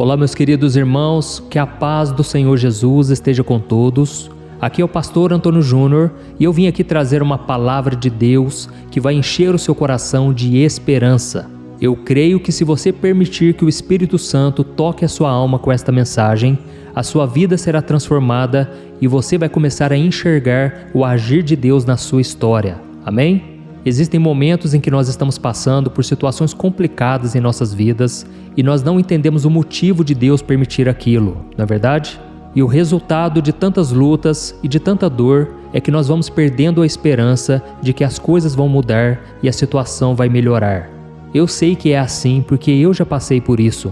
Olá, meus queridos irmãos, que a paz do Senhor Jesus esteja com todos. Aqui é o pastor Antônio Júnior e eu vim aqui trazer uma palavra de Deus que vai encher o seu coração de esperança. Eu creio que se você permitir que o Espírito Santo toque a sua alma com esta mensagem, a sua vida será transformada e você vai começar a enxergar o agir de Deus na sua história. Amém? Existem momentos em que nós estamos passando por situações complicadas em nossas vidas e nós não entendemos o motivo de Deus permitir aquilo, não é verdade? E o resultado de tantas lutas e de tanta dor é que nós vamos perdendo a esperança de que as coisas vão mudar e a situação vai melhorar. Eu sei que é assim porque eu já passei por isso.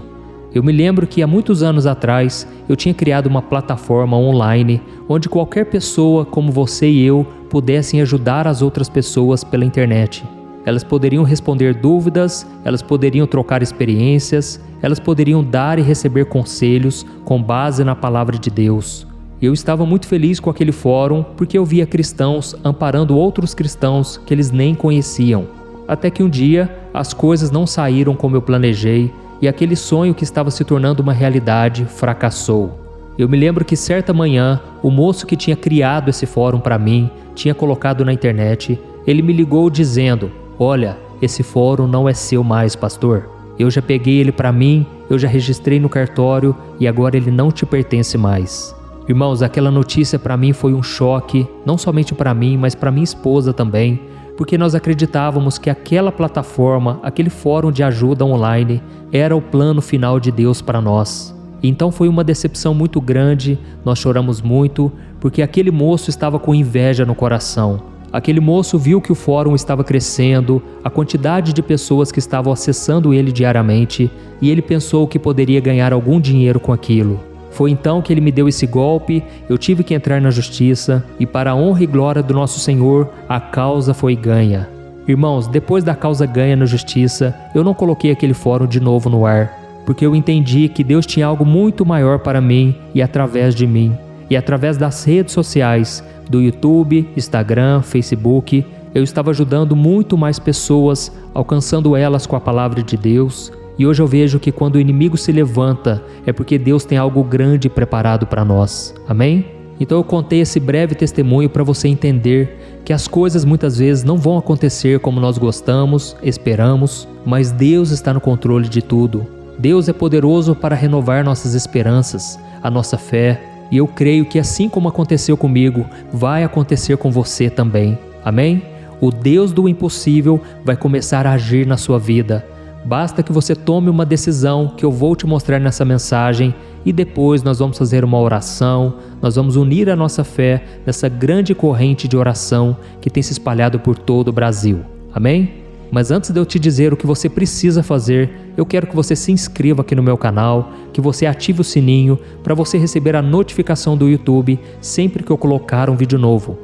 Eu me lembro que há muitos anos atrás eu tinha criado uma plataforma online onde qualquer pessoa como você e eu pudessem ajudar as outras pessoas pela internet. Elas poderiam responder dúvidas, elas poderiam trocar experiências, elas poderiam dar e receber conselhos com base na palavra de Deus. Eu estava muito feliz com aquele fórum porque eu via cristãos amparando outros cristãos que eles nem conheciam. Até que um dia as coisas não saíram como eu planejei e aquele sonho que estava se tornando uma realidade fracassou. Eu me lembro que certa manhã, o moço que tinha criado esse fórum para mim, tinha colocado na internet, ele me ligou dizendo: "Olha, esse fórum não é seu mais, pastor. Eu já peguei ele para mim, eu já registrei no cartório e agora ele não te pertence mais." Irmãos, aquela notícia para mim foi um choque, não somente para mim, mas para minha esposa também, porque nós acreditávamos que aquela plataforma, aquele fórum de ajuda online, era o plano final de Deus para nós. Então foi uma decepção muito grande, nós choramos muito, porque aquele moço estava com inveja no coração. Aquele moço viu que o fórum estava crescendo, a quantidade de pessoas que estavam acessando ele diariamente, e ele pensou que poderia ganhar algum dinheiro com aquilo. Foi então que ele me deu esse golpe, eu tive que entrar na justiça, e para a honra e glória do nosso Senhor, a causa foi ganha. Irmãos, depois da causa ganha na justiça, eu não coloquei aquele fórum de novo no ar, porque eu entendi que Deus tinha algo muito maior para mim e através de mim. E através das redes sociais, do YouTube, Instagram, Facebook, eu estava ajudando muito mais pessoas, alcançando elas com a palavra de Deus. E hoje eu vejo que quando o inimigo se levanta, é porque Deus tem algo grande preparado para nós. Amém? Então eu contei esse breve testemunho para você entender que as coisas muitas vezes não vão acontecer como nós gostamos, esperamos, mas Deus está no controle de tudo. Deus é poderoso para renovar nossas esperanças, a nossa fé, e eu creio que assim como aconteceu comigo, vai acontecer com você também. Amém? O Deus do impossível vai começar a agir na sua vida. Basta que você tome uma decisão que eu vou te mostrar nessa mensagem e depois nós vamos fazer uma oração, nós vamos unir a nossa fé nessa grande corrente de oração que tem se espalhado por todo o Brasil. Amém? Mas antes de eu te dizer o que você precisa fazer, eu quero que você se inscreva aqui no meu canal, que você ative o sininho para você receber a notificação do YouTube sempre que eu colocar um vídeo novo.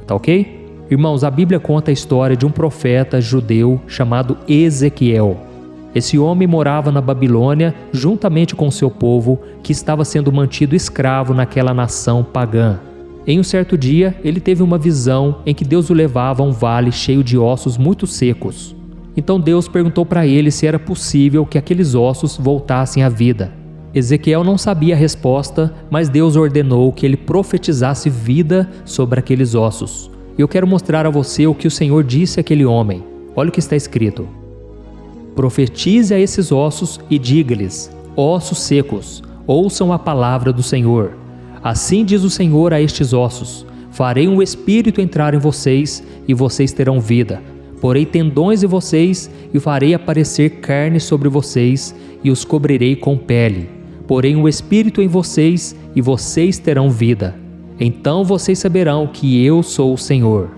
Tá ok? Irmãos, a Bíblia conta a história de um profeta judeu chamado Ezequiel. Esse homem morava na Babilônia juntamente com o seu povo, que estava sendo mantido escravo naquela nação pagã. Em um certo dia, ele teve uma visão em que Deus o levava a um vale cheio de ossos muito secos. Então Deus perguntou para ele se era possível que aqueles ossos voltassem à vida. Ezequiel não sabia a resposta, mas Deus ordenou que ele profetizasse vida sobre aqueles ossos. Eu quero mostrar a você o que o Senhor disse àquele homem. Olha o que está escrito. Profetize a esses ossos e diga-lhes: ossos secos, ouçam a palavra do Senhor. Assim diz o Senhor a estes ossos: farei um espírito entrar em vocês e vocês terão vida. Porei tendões em vocês e farei aparecer carne sobre vocês e os cobrirei com pele. Porei um espírito em vocês e vocês terão vida. Então vocês saberão que eu sou o Senhor.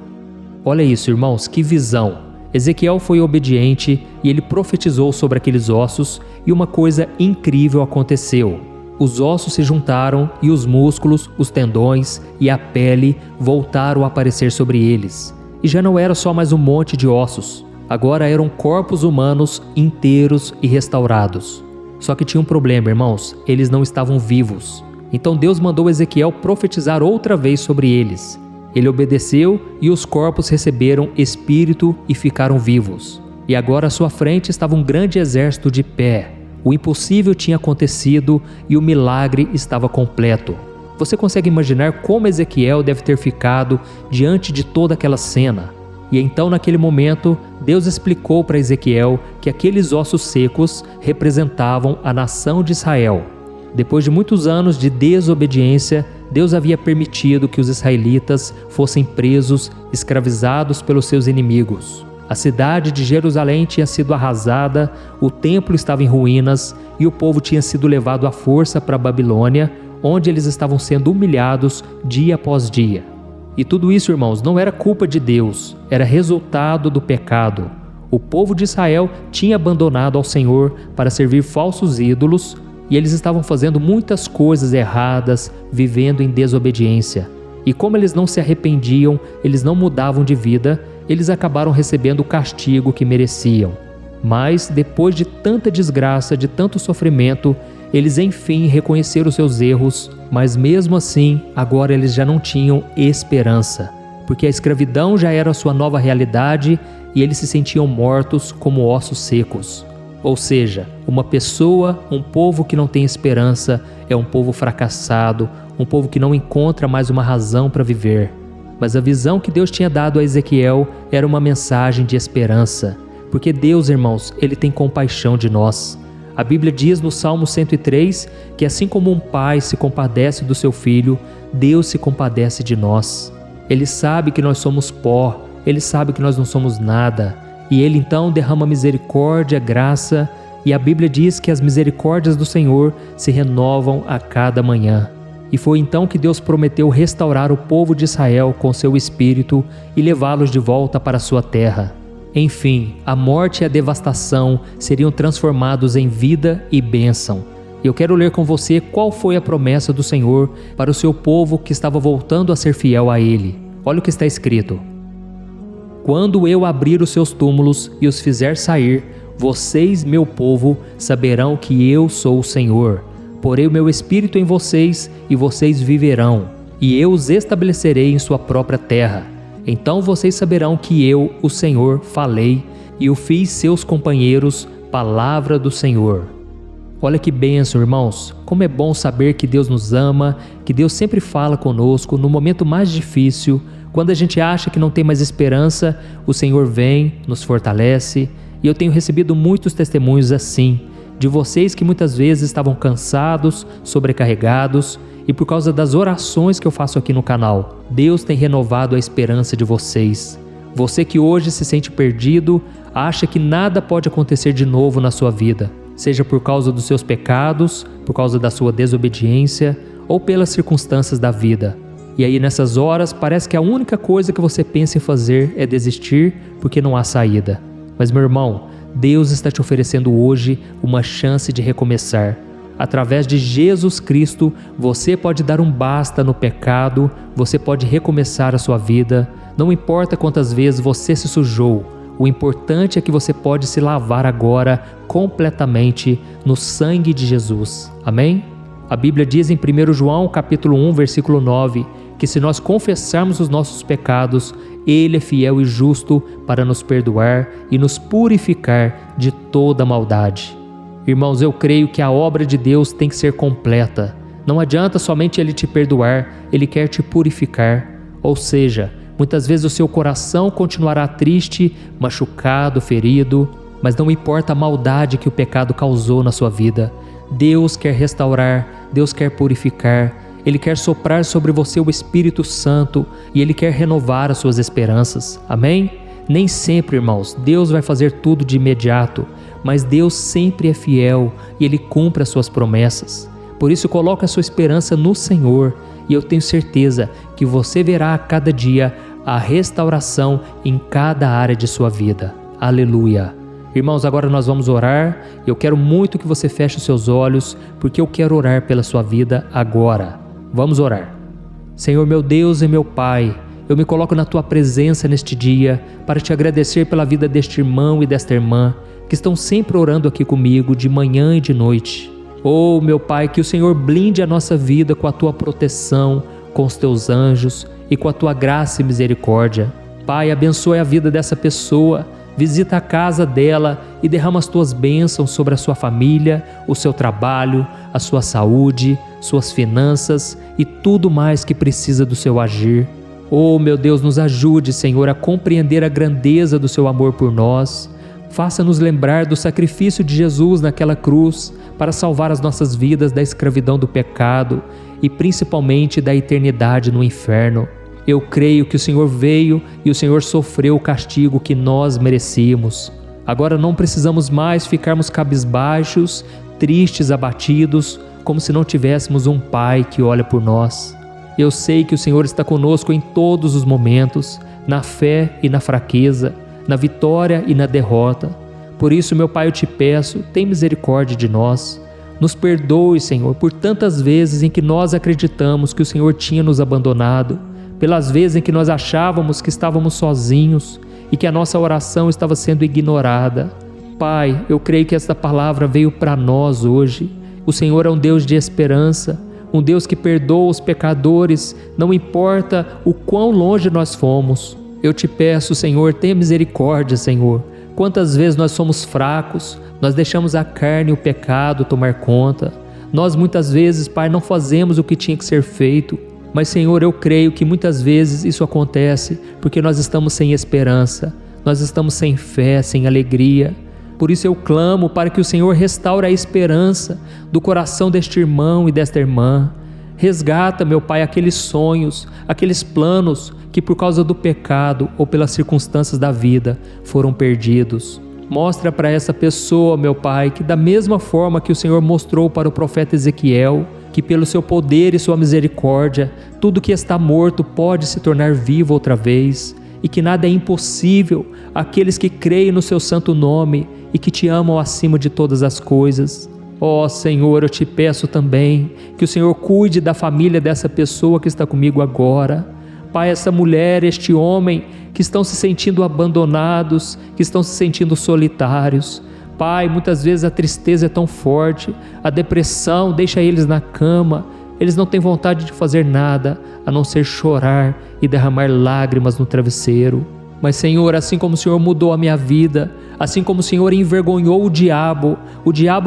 Olha isso, irmãos, que visão! Ezequiel foi obediente e ele profetizou sobre aqueles ossos e uma coisa incrível aconteceu. Os ossos se juntaram e os músculos, os tendões e a pele voltaram a aparecer sobre eles. E já não era só mais um monte de ossos, agora eram corpos humanos inteiros e restaurados. Só que tinha um problema, irmãos, eles não estavam vivos. Então Deus mandou Ezequiel profetizar outra vez sobre eles. Ele obedeceu e os corpos receberam espírito e ficaram vivos. E agora à sua frente estava um grande exército de pé. O impossível tinha acontecido e o milagre estava completo. Você consegue imaginar como Ezequiel deve ter ficado diante de toda aquela cena? E então, naquele momento, Deus explicou para Ezequiel que aqueles ossos secos representavam a nação de Israel. Depois de muitos anos de desobediência, Deus havia permitido que os israelitas fossem presos, escravizados pelos seus inimigos. A cidade de Jerusalém tinha sido arrasada, o templo estava em ruínas e o povo tinha sido levado à força para a Babilônia, onde eles estavam sendo humilhados dia após dia. E tudo isso, irmãos, não era culpa de Deus, era resultado do pecado. O povo de Israel tinha abandonado ao Senhor para servir falsos ídolos e eles estavam fazendo muitas coisas erradas, vivendo em desobediência. E como eles não se arrependiam, eles não mudavam de vida, eles acabaram recebendo o castigo que mereciam. Mas, depois de tanta desgraça, de tanto sofrimento, eles enfim reconheceram os seus erros, mas mesmo assim, agora eles já não tinham esperança, porque a escravidão já era a sua nova realidade e eles se sentiam mortos como ossos secos. Ou seja, uma pessoa, um povo que não tem esperança, é um povo fracassado, um povo que não encontra mais uma razão para viver. Mas a visão que Deus tinha dado a Ezequiel era uma mensagem de esperança, porque Deus, irmãos, Ele tem compaixão de nós. A Bíblia diz no Salmo 103 que assim como um pai se compadece do seu filho, Deus se compadece de nós. Ele sabe que nós somos pó, Ele sabe que nós não somos nada, e Ele então derrama misericórdia, graça, e a Bíblia diz que as misericórdias do Senhor se renovam a cada manhã. E foi então que Deus prometeu restaurar o povo de Israel com seu espírito e levá-los de volta para a sua terra. Enfim, a morte e a devastação seriam transformados em vida e bênção. Eu quero ler com você qual foi a promessa do Senhor para o seu povo que estava voltando a ser fiel a Ele. Olha o que está escrito: quando eu abrir os seus túmulos e os fizer sair, vocês, meu povo, saberão que eu sou o Senhor. Porei o meu espírito em vocês e vocês viverão, e eu os estabelecerei em sua própria terra. Então vocês saberão que eu, o Senhor, falei e o fiz seus companheiros, palavra do Senhor. Olha que bênção, irmãos, como é bom saber que Deus nos ama, que Deus sempre fala conosco no momento mais difícil. Quando a gente acha que não tem mais esperança, o Senhor vem, nos fortalece, e eu tenho recebido muitos testemunhos assim, de vocês que muitas vezes estavam cansados, sobrecarregados, e por causa das orações que eu faço aqui no canal, Deus tem renovado a esperança de vocês. Você que hoje se sente perdido, acha que nada pode acontecer de novo na sua vida, seja por causa dos seus pecados, por causa da sua desobediência ou pelas circunstâncias da vida. E aí nessas horas parece que a única coisa que você pensa em fazer é desistir porque não há saída. Mas meu irmão, Deus está te oferecendo hoje uma chance de recomeçar. Através de Jesus Cristo, você pode dar um basta no pecado, você pode recomeçar a sua vida. Não importa quantas vezes você se sujou, o importante é que você pode se lavar agora completamente no sangue de Jesus. Amém? A Bíblia diz em 1 João capítulo 1, versículo 9, que se nós confessarmos os nossos pecados, Ele é fiel e justo para nos perdoar e nos purificar de toda maldade. Irmãos, eu creio que a obra de Deus tem que ser completa. Não adianta somente Ele te perdoar, Ele quer te purificar. Ou seja, muitas vezes o seu coração continuará triste, machucado, ferido, mas não importa a maldade que o pecado causou na sua vida. Deus quer restaurar, Deus quer purificar, Ele quer soprar sobre você o Espírito Santo e Ele quer renovar as suas esperanças. Amém? Nem sempre, irmãos, Deus vai fazer tudo de imediato, mas Deus sempre é fiel e Ele cumpre as suas promessas. Por isso, coloque a sua esperança no Senhor e eu tenho certeza que você verá a cada dia a restauração em cada área de sua vida. Aleluia! Irmãos, agora nós vamos orar. Eu quero muito que você feche os seus olhos, porque eu quero orar pela sua vida agora. Vamos orar. Senhor, meu Deus e meu Pai, eu me coloco na Tua presença neste dia para Te agradecer pela vida deste irmão e desta irmã que estão sempre orando aqui comigo de manhã e de noite. Oh, meu Pai, que o Senhor blinde a nossa vida com a Tua proteção, com os Teus anjos e com a Tua graça e misericórdia. Pai, abençoe a vida dessa pessoa Visita a casa dela e derrama as tuas bênçãos sobre a sua família, o seu trabalho, a sua saúde, suas finanças e tudo mais que precisa do seu agir. Oh, meu Deus, nos ajude, Senhor, a compreender a grandeza do seu amor por nós. Faça-nos lembrar do sacrifício de Jesus naquela cruz para salvar as nossas vidas da escravidão do pecado e principalmente da eternidade no inferno. Eu creio que o Senhor veio e o Senhor sofreu o castigo que nós merecíamos. Agora não precisamos mais ficarmos cabisbaixos, tristes, abatidos, como se não tivéssemos um Pai que olha por nós. Eu sei que o Senhor está conosco em todos os momentos, na fé e na fraqueza, na vitória e na derrota. Por isso, meu Pai, eu te peço, tem misericórdia de nós. Nos perdoe, Senhor, por tantas vezes em que nós acreditamos que o Senhor tinha nos abandonado, pelas vezes em que nós achávamos que estávamos sozinhos e que a nossa oração estava sendo ignorada. Pai, eu creio que esta palavra veio para nós hoje. O Senhor é um Deus de esperança, um Deus que perdoa os pecadores, não importa o quão longe nós fomos. Eu te peço, Senhor, tenha misericórdia, Senhor. Quantas vezes nós somos fracos, nós deixamos a carne e o pecado tomar conta. Nós muitas vezes, Pai, não fazemos o que tinha que ser feito. Mas, Senhor, eu creio que muitas vezes isso acontece porque nós estamos sem esperança, nós estamos sem fé, sem alegria. Por isso eu clamo para que o Senhor restaure a esperança do coração deste irmão e desta irmã. Resgata, meu Pai, aqueles sonhos, aqueles planos que por causa do pecado ou pelas circunstâncias da vida foram perdidos. Mostra para essa pessoa, meu Pai, que da mesma forma que o Senhor mostrou para o profeta Ezequiel, que pelo seu poder e sua misericórdia, tudo que está morto pode se tornar vivo outra vez, e que nada é impossível àqueles que creem no seu santo nome e que te amam acima de todas as coisas. Ó Senhor, eu te peço também que o Senhor cuide da família dessa pessoa que está comigo agora. Pai, essa mulher, este homem que estão se sentindo abandonados, que estão se sentindo solitários. Pai, muitas vezes a tristeza é tão forte, a depressão deixa eles na cama, eles não têm vontade de fazer nada a não ser chorar e derramar lágrimas no travesseiro. Mas, Senhor, assim como o Senhor mudou a minha vida, assim como o Senhor envergonhou o diabo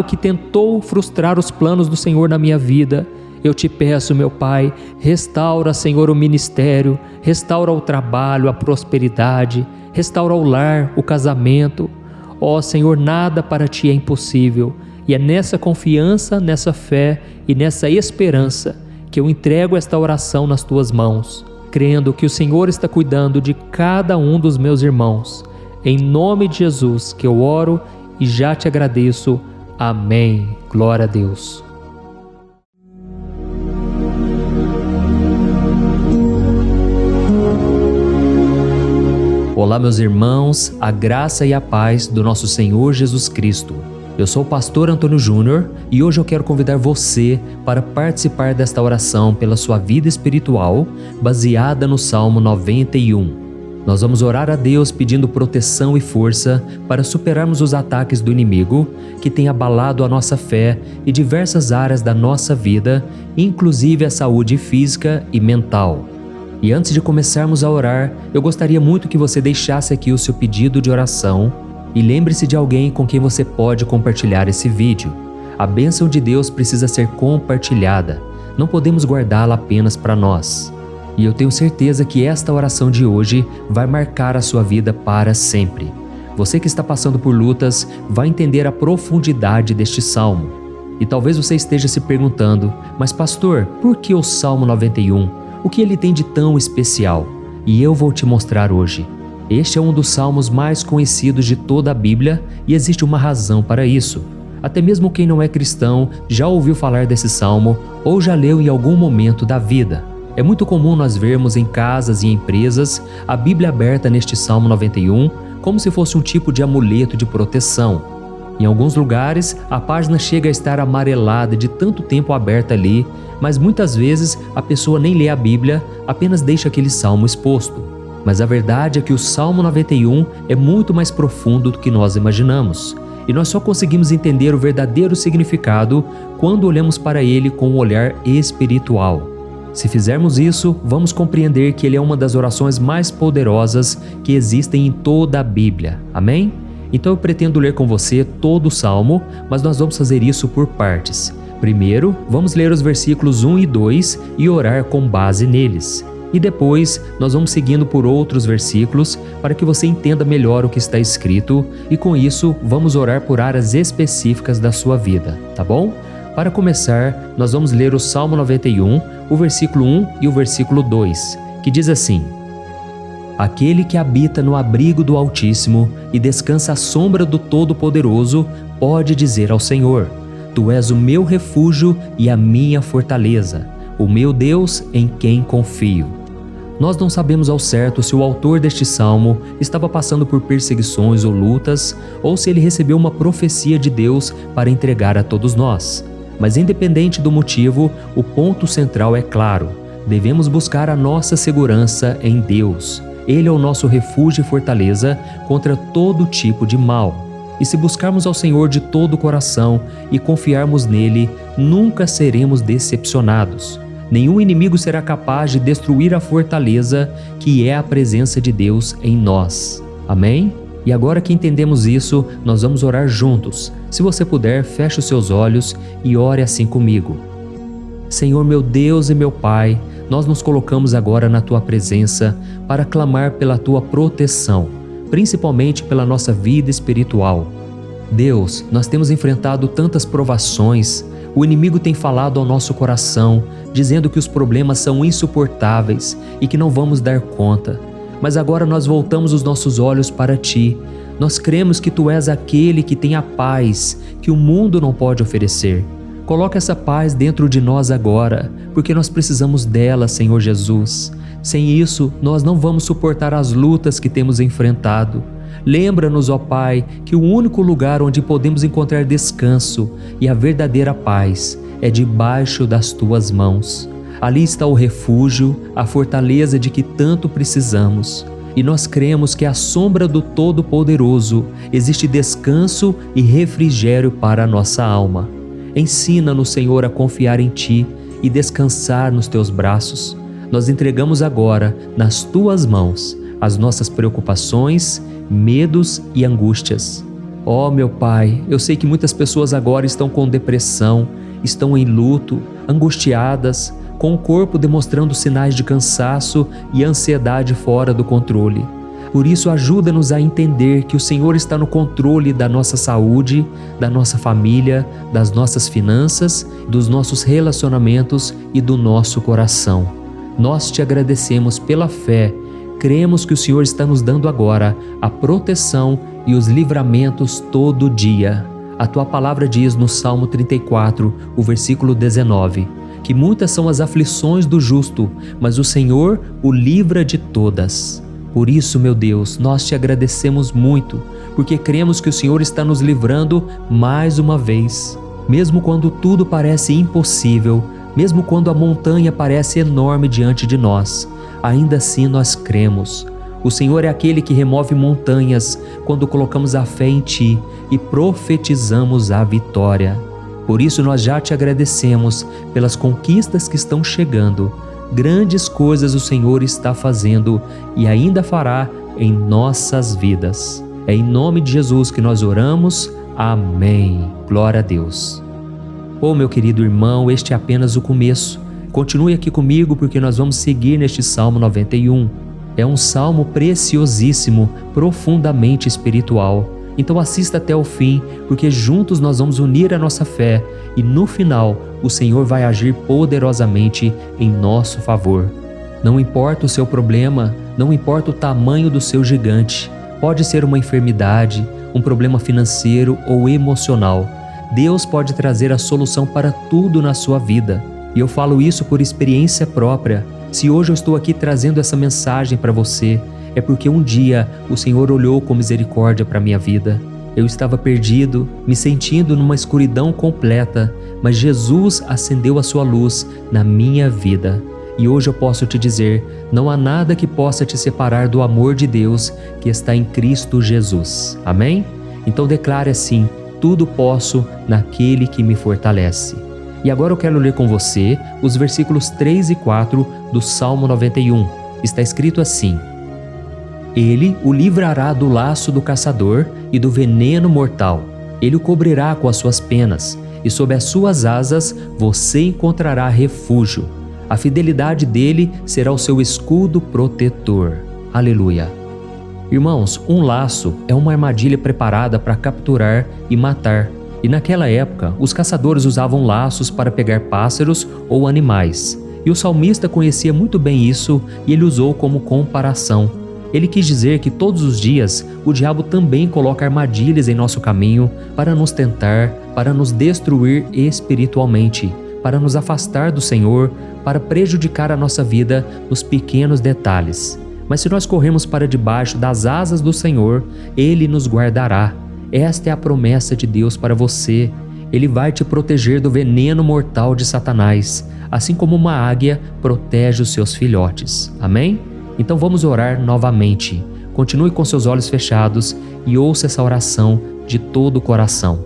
que tentou frustrar os planos do Senhor na minha vida, eu te peço, meu Pai, restaura, Senhor, o ministério, restaura o trabalho, a prosperidade, restaura o lar, o casamento. Ó Senhor, nada para Ti é impossível, e é nessa confiança, nessa fé e nessa esperança que eu entrego esta oração nas Tuas mãos, crendo que o Senhor está cuidando de cada um dos meus irmãos. Em nome de Jesus que eu oro e já te agradeço. Amém. Glória a Deus. Olá, meus irmãos, a graça e a paz do nosso Senhor Jesus Cristo. Eu sou o pastor Antônio Júnior e hoje eu quero convidar você para participar desta oração pela sua vida espiritual, baseada no Salmo 91. Nós vamos orar a Deus pedindo proteção e força para superarmos os ataques do inimigo que tem abalado a nossa fé e diversas áreas da nossa vida, inclusive a saúde física e mental. E antes de começarmos a orar, eu gostaria muito que você deixasse aqui o seu pedido de oração e lembre-se de alguém com quem você pode compartilhar esse vídeo. A bênção de Deus precisa ser compartilhada, não podemos guardá-la apenas para nós. E eu tenho certeza que esta oração de hoje vai marcar a sua vida para sempre. Você que está passando por lutas vai entender a profundidade deste salmo. E talvez você esteja se perguntando, mas pastor, por que o Salmo 91? O que ele tem de tão especial? E eu vou te mostrar hoje. Este é um dos salmos mais conhecidos de toda a Bíblia e existe uma razão para isso. Até mesmo quem não é cristão já ouviu falar desse salmo ou já leu em algum momento da vida. É muito comum nós vermos em casas e empresas a Bíblia aberta neste Salmo 91 como se fosse um tipo de amuleto de proteção. Em alguns lugares, a página chega a estar amarelada de tanto tempo aberta ali, mas muitas vezes a pessoa nem lê a Bíblia, apenas deixa aquele salmo exposto. Mas a verdade é que o Salmo 91 é muito mais profundo do que nós imaginamos, e nós só conseguimos entender o verdadeiro significado quando olhamos para ele com um olhar espiritual. Se fizermos isso, vamos compreender que ele é uma das orações mais poderosas que existem em toda a Bíblia. Amém? Então eu pretendo ler com você todo o Salmo, mas nós vamos fazer isso por partes. Primeiro, vamos ler os versículos 1 e 2 e orar com base neles. E depois, nós vamos seguindo por outros versículos para que você entenda melhor o que está escrito e com isso, vamos orar por áreas específicas da sua vida, tá bom? Para começar, nós vamos ler o Salmo 91, o versículo 1 e o versículo 2, que diz assim: Aquele que habita no abrigo do Altíssimo e descansa à sombra do Todo-Poderoso pode dizer ao Senhor: Tu és o meu refúgio e a minha fortaleza, o meu Deus em quem confio. Nós não sabemos ao certo se o autor deste salmo estava passando por perseguições ou lutas, ou se ele recebeu uma profecia de Deus para entregar a todos nós. Mas independente do motivo, o ponto central é claro: devemos buscar a nossa segurança em Deus. Ele é o nosso refúgio e fortaleza contra todo tipo de mal. E se buscarmos ao Senhor de todo o coração e confiarmos nele, nunca seremos decepcionados. Nenhum inimigo será capaz de destruir a fortaleza que é a presença de Deus em nós. Amém? E agora que entendemos isso, nós vamos orar juntos. Se você puder, feche os seus olhos e ore assim comigo. Senhor meu Deus e meu Pai, nós nos colocamos agora na Tua presença para clamar pela Tua proteção, principalmente pela nossa vida espiritual. Deus, nós temos enfrentado tantas provações, o inimigo tem falado ao nosso coração, dizendo que os problemas são insuportáveis e que não vamos dar conta. Mas agora nós voltamos os nossos olhos para Ti. Nós cremos que Tu és aquele que tem a paz que o mundo não pode oferecer. Coloca essa paz dentro de nós agora, porque nós precisamos dela, Senhor Jesus. Sem isso, nós não vamos suportar as lutas que temos enfrentado. Lembra-nos, ó Pai, que o único lugar onde podemos encontrar descanso e a verdadeira paz é debaixo das Tuas mãos. Ali está o refúgio, a fortaleza de que tanto precisamos. E nós cremos que à sombra do Todo-Poderoso existe descanso e refrigério para a nossa alma. Ensina-nos, Senhor, a confiar em Ti e descansar nos Teus braços. Nós entregamos agora, nas Tuas mãos, as nossas preocupações, medos e angústias. Ó meu Pai, eu sei que muitas pessoas agora estão com depressão, estão em luto, angustiadas, com o corpo demonstrando sinais de cansaço e ansiedade fora do controle. Por isso, ajuda-nos a entender que o Senhor está no controle da nossa saúde, da nossa família, das nossas finanças, dos nossos relacionamentos e do nosso coração. Nós Te agradecemos pela fé. Cremos que o Senhor está nos dando agora a proteção e os livramentos todo dia. A Tua palavra diz no Salmo 34, o versículo 19, que muitas são as aflições do justo, mas o Senhor o livra de todas. Por isso, meu Deus, nós Te agradecemos muito, porque cremos que o Senhor está nos livrando mais uma vez. Mesmo quando tudo parece impossível, mesmo quando a montanha parece enorme diante de nós, ainda assim nós cremos. O Senhor é aquele que remove montanhas quando colocamos a fé em Ti e profetizamos a vitória. Por isso nós já Te agradecemos pelas conquistas que estão chegando. Grandes coisas o Senhor está fazendo e ainda fará em nossas vidas. É em nome de Jesus que nós oramos. Amém. Glória a Deus. Oh, meu querido irmão, este é apenas o começo. Continue aqui comigo porque nós vamos seguir neste Salmo 91. É um salmo preciosíssimo, profundamente espiritual. Então assista até o fim, porque juntos nós vamos unir a nossa fé e no final o Senhor vai agir poderosamente em nosso favor. Não importa o seu problema, não importa o tamanho do seu gigante. Pode ser uma enfermidade, um problema financeiro ou emocional. Deus pode trazer a solução para tudo na sua vida. E eu falo isso por experiência própria. Se hoje eu estou aqui trazendo essa mensagem para você, é porque um dia o Senhor olhou com misericórdia para a minha vida. Eu estava perdido, me sentindo numa escuridão completa, mas Jesus acendeu a sua luz na minha vida. E hoje eu posso te dizer, não há nada que possa te separar do amor de Deus que está em Cristo Jesus. Amém? Então declare assim: tudo posso naquele que me fortalece. E agora eu quero ler com você os versículos 3 e 4 do Salmo 91. Está escrito assim: Ele o livrará do laço do caçador e do veneno mortal. Ele o cobrirá com as suas penas, e sob as suas asas você encontrará refúgio. A fidelidade dele será o seu escudo protetor. Aleluia. Irmãos, um laço é uma armadilha preparada para capturar e matar. E naquela época, os caçadores usavam laços para pegar pássaros ou animais. E o salmista conhecia muito bem isso e ele usou como comparação. Ele quis dizer que todos os dias o diabo também coloca armadilhas em nosso caminho para nos tentar, para nos destruir espiritualmente, para nos afastar do Senhor, para prejudicar a nossa vida nos pequenos detalhes. Mas se nós corrermos para debaixo das asas do Senhor, Ele nos guardará. Esta é a promessa de Deus para você. Ele vai te proteger do veneno mortal de Satanás, assim como uma águia protege os seus filhotes. Amém? Então vamos orar novamente. Continue com seus olhos fechados e ouça essa oração de todo o coração.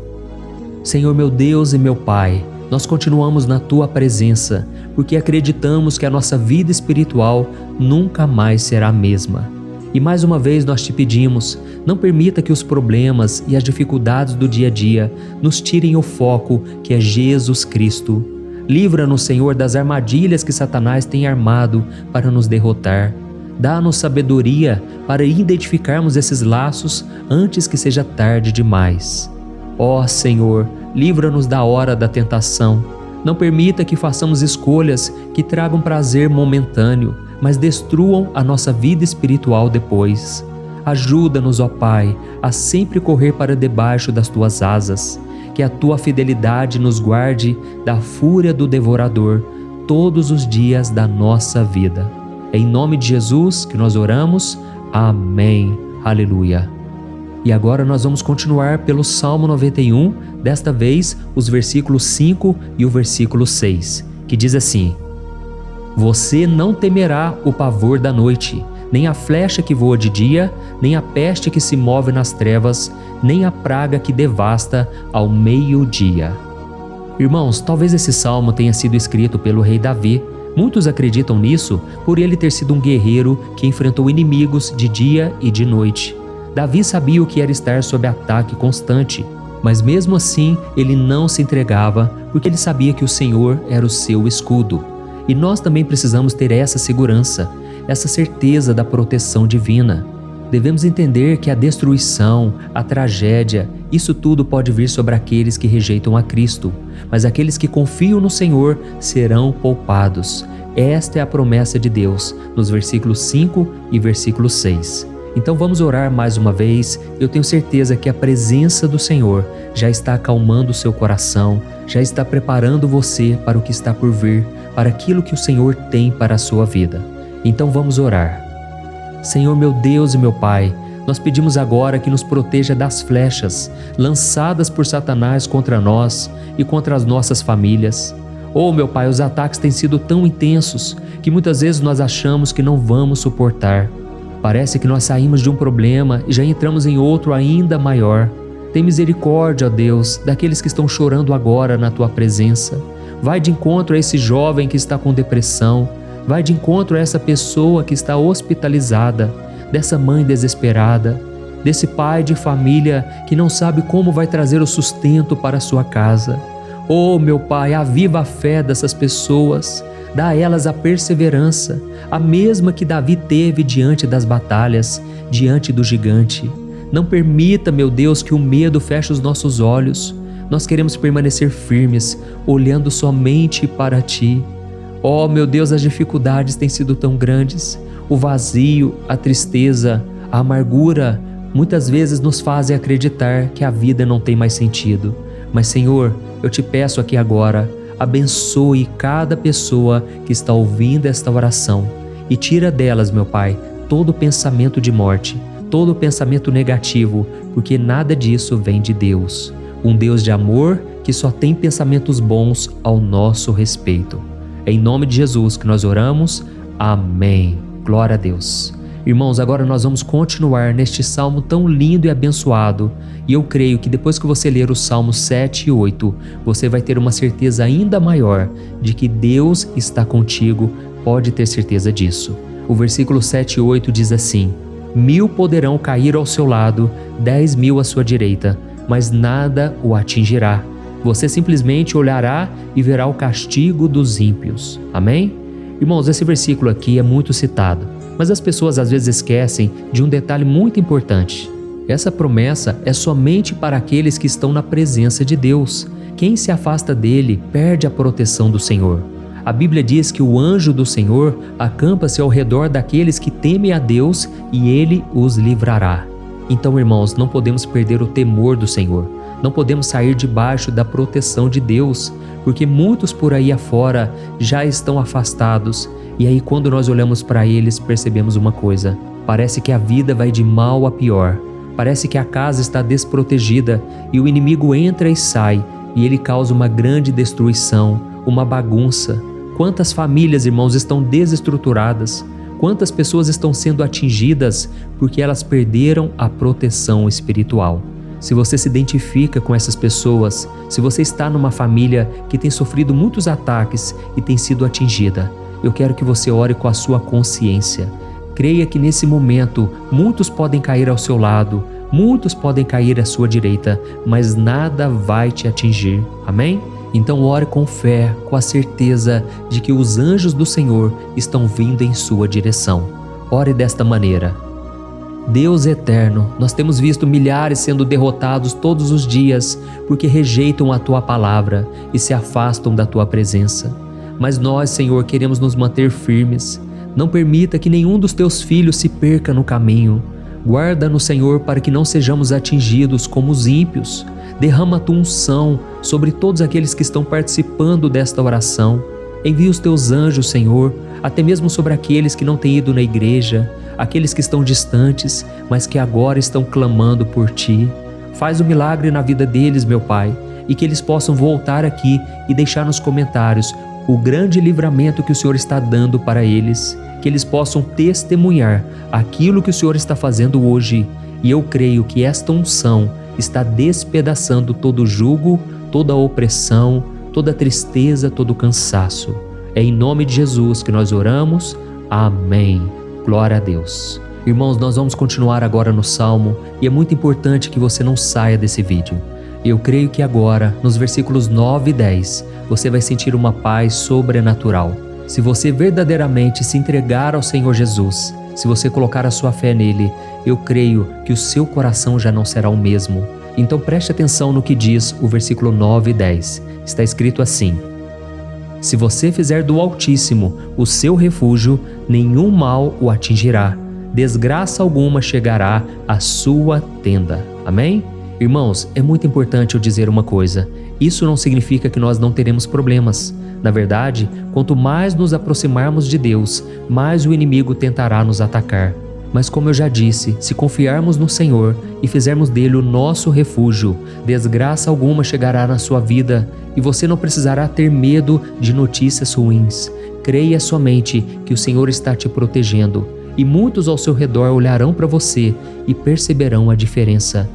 Senhor meu Deus e meu Pai, nós continuamos na Tua presença, porque acreditamos que a nossa vida espiritual nunca mais será a mesma. E mais uma vez nós te pedimos, não permita que os problemas e as dificuldades do dia a dia nos tirem o foco que é Jesus Cristo. Livra-nos, Senhor, das armadilhas que Satanás tem armado para nos derrotar. Dá-nos sabedoria para identificarmos esses laços antes que seja tarde demais. Ó Senhor, livra-nos da hora da tentação. Não permita que façamos escolhas que tragam prazer momentâneo, mas destruam a nossa vida espiritual depois. Ajuda-nos, ó Pai, a sempre correr para debaixo das Tuas asas. Que a Tua fidelidade nos guarde da fúria do devorador todos os dias da nossa vida. É em nome de Jesus que nós oramos. Amém. Aleluia. E agora nós vamos continuar pelo Salmo 91, desta vez os versículos 5 e o versículo 6, que diz assim: Você não temerá o pavor da noite, nem a flecha que voa de dia, nem a peste que se move nas trevas, nem a praga que devasta ao meio-dia. Irmãos, talvez esse salmo tenha sido escrito pelo rei Davi. Muitos acreditam nisso por ele ter sido um guerreiro que enfrentou inimigos de dia e de noite. Davi sabia o que era estar sob ataque constante, mas mesmo assim ele não se entregava porque ele sabia que o Senhor era o seu escudo. E nós também precisamos ter essa segurança, essa certeza da proteção divina. Devemos entender que a destruição, a tragédia, isso tudo pode vir sobre aqueles que rejeitam a Cristo, mas aqueles que confiam no Senhor serão poupados. Esta é a promessa de Deus, nos versículos 5 e versículo 6. Então vamos orar mais uma vez. Eu tenho certeza que a presença do Senhor já está acalmando o seu coração, já está preparando você para o que está por vir, para aquilo que o Senhor tem para a sua vida. Então vamos orar. Senhor meu Deus e meu Pai, nós pedimos agora que nos proteja das flechas lançadas por Satanás contra nós e contra as nossas famílias. Oh meu Pai, os ataques têm sido tão intensos que muitas vezes nós achamos que não vamos suportar. Parece que nós saímos de um problema e já entramos em outro ainda maior. Tem misericórdia, ó Deus, daqueles que estão chorando agora na Tua presença. Vai de encontro a esse jovem que está com depressão. Vai de encontro a essa pessoa que está hospitalizada, dessa mãe desesperada, desse pai de família que não sabe como vai trazer o sustento para a sua casa. Oh, meu Pai, aviva a fé dessas pessoas. Dá a elas a perseverança, a mesma que Davi teve diante das batalhas, diante do gigante. Não permita, meu Deus, que o medo feche os nossos olhos. Nós queremos permanecer firmes, olhando somente para Ti. Oh, meu Deus, as dificuldades têm sido tão grandes. O vazio, a tristeza, a amargura, muitas vezes nos fazem acreditar que a vida não tem mais sentido. Mas, Senhor, eu Te peço aqui agora, abençoe cada pessoa que está ouvindo esta oração e tira delas, meu Pai, todo pensamento de morte, todo pensamento negativo, porque nada disso vem de Deus. Um Deus de amor que só tem pensamentos bons ao nosso respeito. É em nome de Jesus que nós oramos. Amém. Glória a Deus. Irmãos, agora nós vamos continuar neste salmo tão lindo e abençoado. E eu creio que depois que você ler os salmos 7 e 8, você vai ter uma certeza ainda maior de que Deus está contigo, pode ter certeza disso. O versículo 7 e 8 diz assim: 1000 poderão cair ao seu lado, 10.000 à sua direita, mas nada o atingirá. Você simplesmente olhará e verá o castigo dos ímpios. Amém? Irmãos, esse versículo aqui é muito citado, mas as pessoas às vezes esquecem de um detalhe muito importante. Essa promessa é somente para aqueles que estão na presença de Deus. Quem se afasta dele perde a proteção do Senhor. A Bíblia diz que o anjo do Senhor acampa-se ao redor daqueles que temem a Deus e ele os livrará. Então, irmãos, não podemos perder o temor do Senhor. Não podemos sair debaixo da proteção de Deus, porque muitos por aí afora já estão afastados. E aí, quando nós olhamos para eles, percebemos uma coisa: parece que a vida vai de mal a pior. Parece que a casa está desprotegida e o inimigo entra e sai e ele causa uma grande destruição, uma bagunça. Quantas famílias, irmãos, estão desestruturadas? Quantas pessoas estão sendo atingidas porque elas perderam a proteção espiritual? Se você se identifica com essas pessoas, se você está numa família que tem sofrido muitos ataques e tem sido atingida, eu quero que você ore com a sua consciência. Creia que nesse momento muitos podem cair ao seu lado, muitos podem cair à sua direita, mas nada vai te atingir. Amém? Então ore com fé, com a certeza de que os anjos do Senhor estão vindo em sua direção. Ore desta maneira: Deus eterno, nós temos visto milhares sendo derrotados todos os dias porque rejeitam a Tua palavra e se afastam da Tua presença. Mas nós, Senhor, queremos nos manter firmes. Não permita que nenhum dos Teus filhos se perca no caminho. Guarda-nos, Senhor, para que não sejamos atingidos como os ímpios. Derrama a Tua unção sobre todos aqueles que estão participando desta oração. Envia os Teus anjos, Senhor, até mesmo sobre aqueles que não têm ido na igreja, aqueles que estão distantes, mas que agora estão clamando por Ti. Faz um milagre na vida deles, meu Pai, e que eles possam voltar aqui e deixar nos comentários o grande livramento que o Senhor está dando para eles, que eles possam testemunhar aquilo que o Senhor está fazendo hoje. E eu creio que esta unção está despedaçando todo jugo, toda opressão, toda tristeza, todo cansaço. É em nome de Jesus que nós oramos. Amém. Glória a Deus. Irmãos, nós vamos continuar agora no Salmo e é muito importante que você não saia desse vídeo. Eu creio que agora, nos versículos 9 e 10, você vai sentir uma paz sobrenatural. Se você verdadeiramente se entregar ao Senhor Jesus, se você colocar a sua fé nele, eu creio que o seu coração já não será o mesmo. Então preste atenção no que diz o versículo 9 e 10. Está escrito assim: Se você fizer do Altíssimo o seu refúgio, nenhum mal o atingirá, desgraça alguma chegará à sua tenda. Amém? Irmãos, é muito importante eu dizer uma coisa: isso não significa que nós não teremos problemas. Na verdade, quanto mais nos aproximarmos de Deus, mais o inimigo tentará nos atacar. Mas como eu já disse, se confiarmos no Senhor e fizermos dele o nosso refúgio, desgraça alguma chegará na sua vida e você não precisará ter medo de notícias ruins. Creia somente que o Senhor está te protegendo e muitos ao seu redor olharão para você e perceberão a diferença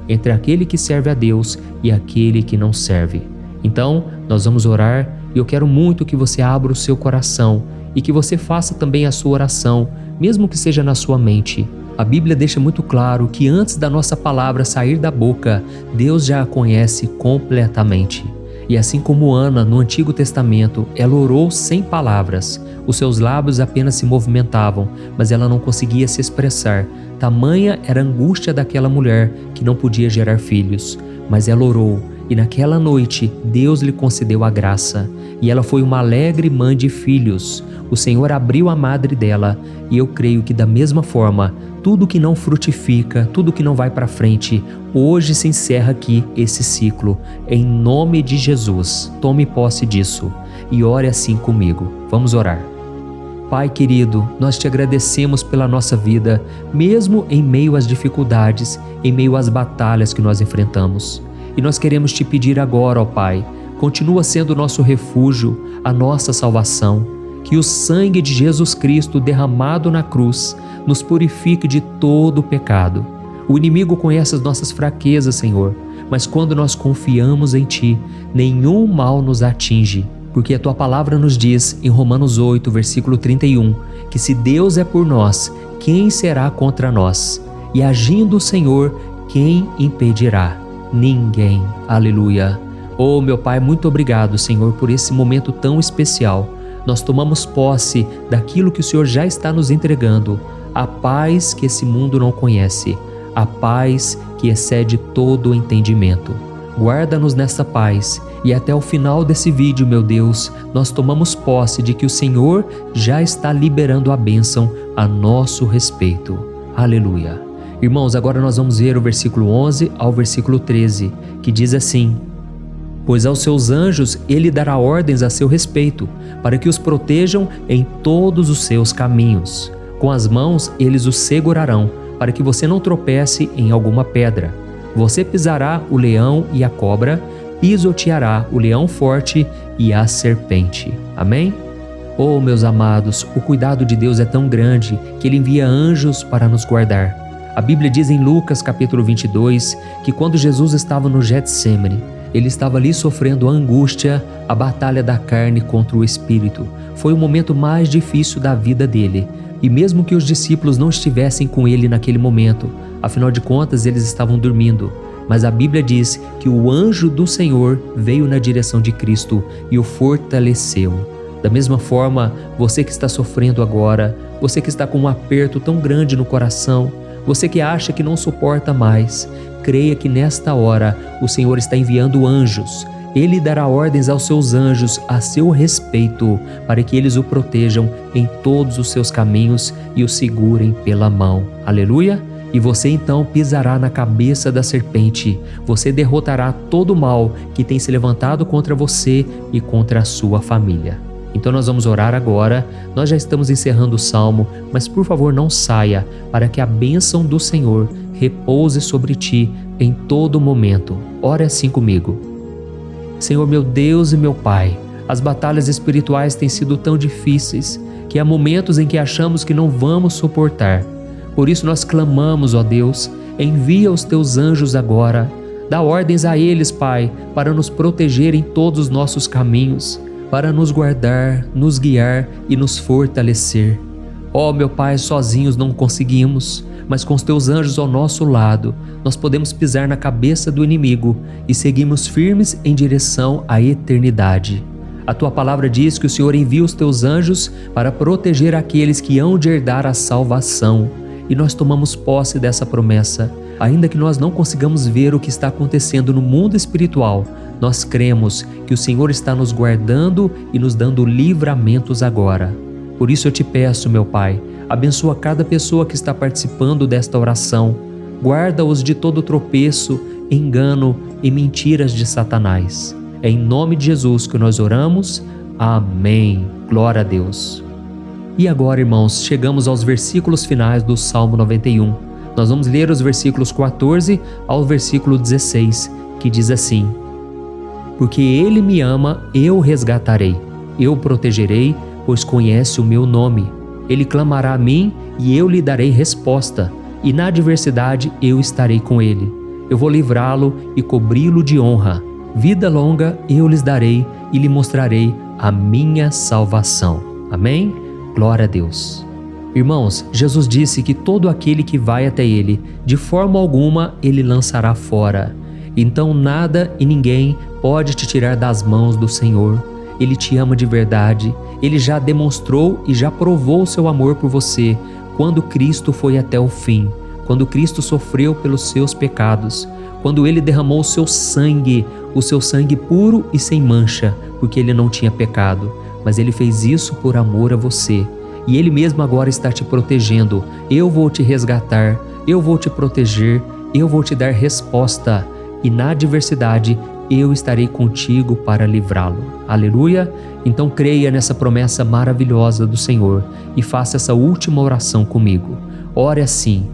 entre aquele que serve a Deus e aquele que não serve. Então, nós vamos orar e eu quero muito que você abra o seu coração e que você faça também a sua oração, mesmo que seja na sua mente. A Bíblia deixa muito claro que antes da nossa palavra sair da boca, Deus já a conhece completamente. E assim como Ana, no Antigo Testamento, ela orou sem palavras. Os seus lábios apenas se movimentavam, mas ela não conseguia se expressar. Tamanha era a angústia daquela mulher que não podia gerar filhos. Mas ela orou, e naquela noite Deus lhe concedeu a graça. E ela foi uma alegre mãe de filhos. O Senhor abriu a madre dela, e eu creio que da mesma forma, tudo que não frutifica, tudo que não vai para frente, hoje se encerra aqui esse ciclo. Em nome de Jesus, tome posse disso e ore assim comigo. Vamos orar. Pai querido, nós te agradecemos pela nossa vida, mesmo em meio às dificuldades, em meio às batalhas que nós enfrentamos. E nós queremos te pedir agora, ó Pai, continua sendo o nosso refúgio, a nossa salvação. que o sangue de Jesus Cristo derramado na cruz nos purifique de todo o pecado. O inimigo conhece as nossas fraquezas, Senhor, mas quando nós confiamos em Ti, nenhum mal nos atinge, porque a Tua palavra nos diz em Romanos 8, versículo 31, que se Deus é por nós, quem será contra nós? E agindo o Senhor, quem impedirá? Ninguém. Aleluia. Oh, meu Pai, muito obrigado, Senhor, por esse momento tão especial. Nós tomamos posse daquilo que o Senhor já está nos entregando, a paz que esse mundo não conhece, a paz que excede todo o entendimento. Guarda-nos nessa paz e até o final desse vídeo, meu Deus, nós tomamos posse de que o Senhor já está liberando a bênção a nosso respeito. Aleluia. Irmãos, agora nós vamos ver o versículo 11 ao versículo 13, que diz assim: Pois aos seus anjos ele dará ordens a seu respeito, para que os protejam em todos os seus caminhos. Com as mãos eles os segurarão, para que você não tropece em alguma pedra. Você pisará o leão e a cobra, pisoteará o leão forte e a serpente. Amém? Oh, meus amados, o cuidado de Deus é tão grande que Ele envia anjos para nos guardar. A Bíblia diz em Lucas capítulo 22 que quando Jesus estava no Getsêmani, Ele estava ali sofrendo a angústia, a batalha da carne contra o espírito. Foi o momento mais difícil da vida dele. E mesmo que os discípulos não estivessem com ele naquele momento, afinal de contas eles estavam dormindo, mas a Bíblia diz que o anjo do Senhor veio na direção de Cristo e o fortaleceu. Da mesma forma, você que está sofrendo agora, você que está com um aperto tão grande no coração, você que acha que não suporta mais, creia que nesta hora o Senhor está enviando anjos. Ele dará ordens aos seus anjos a seu respeito, para que eles o protejam em todos os seus caminhos e o segurem pela mão. Aleluia! E você então pisará na cabeça da serpente. Você derrotará todo o mal que tem se levantado contra você e contra a sua família. Então nós vamos orar agora. Nós já estamos encerrando o salmo, mas por favor não saia, para que a bênção do Senhor repouse sobre ti em todo momento. Ore assim comigo. Senhor, meu Deus e meu Pai, as batalhas espirituais têm sido tão difíceis que há momentos em que achamos que não vamos suportar. Por isso nós clamamos, ó Deus, envia os teus anjos agora. Dá ordens a eles, Pai, para nos proteger em todos os nossos caminhos, para nos guardar, nos guiar e nos fortalecer. Ó meu Pai, sozinhos não conseguimos, mas com os teus anjos ao nosso lado, nós podemos pisar na cabeça do inimigo e seguimos firmes em direção à eternidade. A tua palavra diz que o Senhor envia os teus anjos para proteger aqueles que hão de herdar a salvação. E nós tomamos posse dessa promessa. Ainda que nós não consigamos ver o que está acontecendo no mundo espiritual, nós cremos que o Senhor está nos guardando e nos dando livramentos agora. Por isso eu te peço, meu Pai, abençoa cada pessoa que está participando desta oração. Guarda-os de todo tropeço, engano e mentiras de Satanás. É em nome de Jesus que nós oramos. Amém. Glória a Deus. E agora, irmãos, chegamos aos versículos finais do Salmo 91. Nós vamos ler os versículos 14 ao versículo 16, que diz assim: Porque Ele me ama, eu o resgatarei. Eu o protegerei, pois conhece o meu nome. Ele clamará a mim e eu lhe darei resposta, e na adversidade eu estarei com ele. Eu vou livrá-lo e cobri-lo de honra. Vida longa eu lhes darei e lhe mostrarei a minha salvação. Amém? Glória a Deus. Irmãos, Jesus disse que todo aquele que vai até ele, de forma alguma ele lançará fora. Então nada e ninguém pode te tirar das mãos do Senhor. Ele te ama de verdade. Ele já demonstrou e já provou o seu amor por você quando Cristo foi até o fim, quando Cristo sofreu pelos seus pecados, quando Ele derramou o seu sangue puro e sem mancha, porque Ele não tinha pecado, mas Ele fez isso por amor a você. E Ele mesmo agora está te protegendo. Eu vou te resgatar, eu vou te proteger, eu vou te dar resposta, e na adversidade eu estarei contigo para livrá-lo. Aleluia! Então creia nessa promessa maravilhosa do Senhor e faça essa última oração comigo. Ore assim: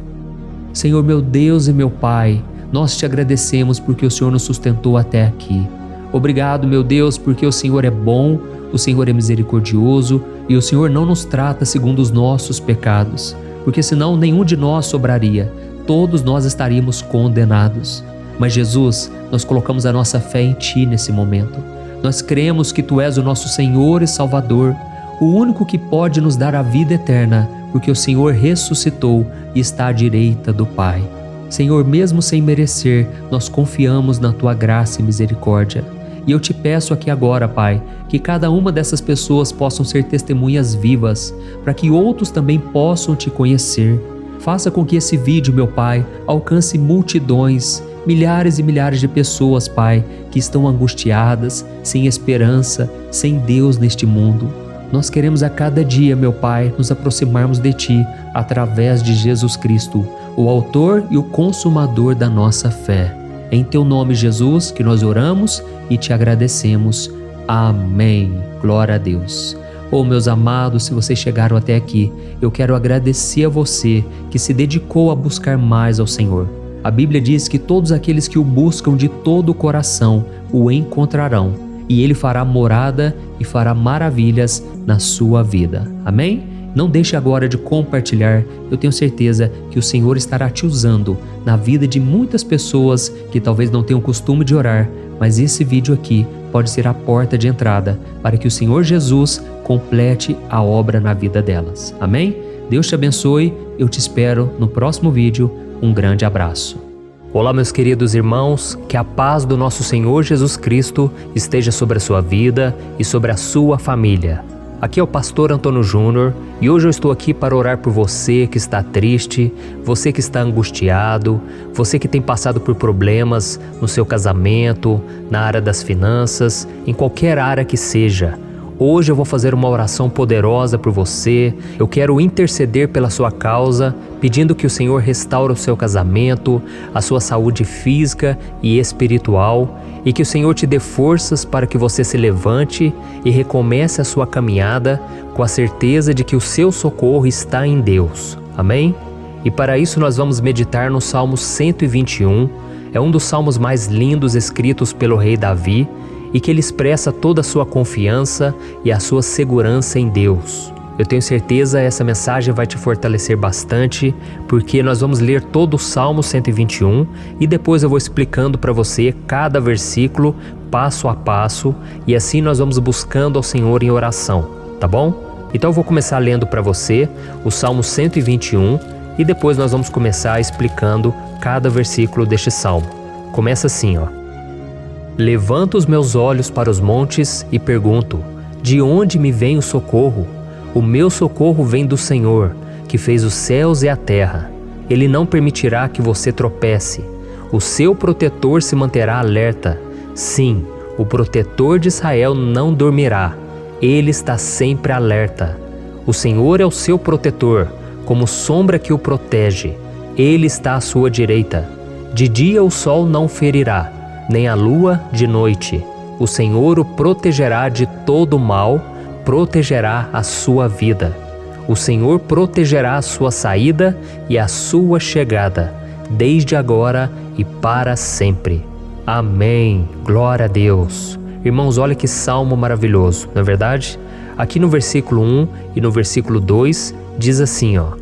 Senhor, meu Deus e meu Pai, nós te agradecemos porque o Senhor nos sustentou até aqui. Obrigado, meu Deus, porque o Senhor é bom, o Senhor é misericordioso e o Senhor não nos trata segundo os nossos pecados, porque senão nenhum de nós sobraria, todos nós estaríamos condenados. Mas Jesus, nós colocamos a nossa fé em Ti nesse momento. Nós cremos que Tu és o nosso Senhor e Salvador, o único que pode nos dar a vida eterna, porque o Senhor ressuscitou e está à direita do Pai. Senhor, mesmo sem merecer, nós confiamos na Tua graça e misericórdia. E eu te peço aqui agora, Pai, que cada uma dessas pessoas possam ser testemunhas vivas, para que outros também possam Te conhecer. Faça com que esse vídeo, meu Pai, alcance multidões, milhares e milhares de pessoas, Pai, que estão angustiadas, sem esperança, sem Deus neste mundo. Nós queremos a cada dia, meu Pai, nos aproximarmos de Ti através de Jesus Cristo, o autor e o consumador da nossa fé. Em Teu nome, Jesus, que nós oramos e Te agradecemos. Amém. Glória a Deus. Oh, meus amados, se vocês chegaram até aqui, eu quero agradecer a você que se dedicou a buscar mais ao Senhor. A Bíblia diz que todos aqueles que o buscam de todo o coração o encontrarão, e Ele fará morada e fará maravilhas na sua vida. Amém? Não deixe agora de compartilhar, eu tenho certeza que o Senhor estará te usando na vida de muitas pessoas que talvez não tenham costume de orar, mas esse vídeo aqui pode ser a porta de entrada para que o Senhor Jesus complete a obra na vida delas. Amém? Deus te abençoe, eu te espero no próximo vídeo. Um grande abraço. Olá, meus queridos irmãos, que a paz do nosso Senhor Jesus Cristo esteja sobre a sua vida e sobre a sua família. Aqui é o pastor Antônio Júnior e hoje eu estou aqui para orar por você que está triste, você que está angustiado, você que tem passado por problemas no seu casamento, na área das finanças, em qualquer área que seja. Hoje eu vou fazer uma oração poderosa por você. Eu quero interceder pela sua causa, pedindo que o Senhor restaure o seu casamento, a sua saúde física e espiritual, e que o Senhor te dê forças para que você se levante e recomece a sua caminhada com a certeza de que o seu socorro está em Deus. Amém? E para isso nós vamos meditar no Salmo 121. É um dos salmos mais lindos escritos pelo rei Davi, e que ele expressa toda a sua confiança e a sua segurança em Deus. Eu tenho certeza essa mensagem vai te fortalecer bastante, porque nós vamos ler todo o Salmo 121 e depois eu vou explicando para você cada versículo, passo a passo, e assim nós vamos buscando ao Senhor em oração, tá bom? Então eu vou começar lendo para você o Salmo 121 e depois nós vamos começar explicando cada versículo deste salmo. Começa assim, ó. Levanto os meus olhos para os montes e pergunto: de onde me vem o socorro? O meu socorro vem do Senhor, que fez os céus e a terra. Ele não permitirá que você tropece. O seu protetor se manterá alerta. Sim, o protetor de Israel não dormirá. Ele está sempre alerta. O Senhor é o seu protetor, como sombra que o protege. Ele está à sua direita. De dia o sol não ferirá, nem a lua de noite. O Senhor o protegerá de todo mal, protegerá a sua vida. O Senhor protegerá a sua saída e a sua chegada, desde agora e para sempre. Amém. Glória a Deus. Irmãos, olha que salmo maravilhoso, não é verdade? Aqui no versículo 1 e no versículo 2 diz assim, ó: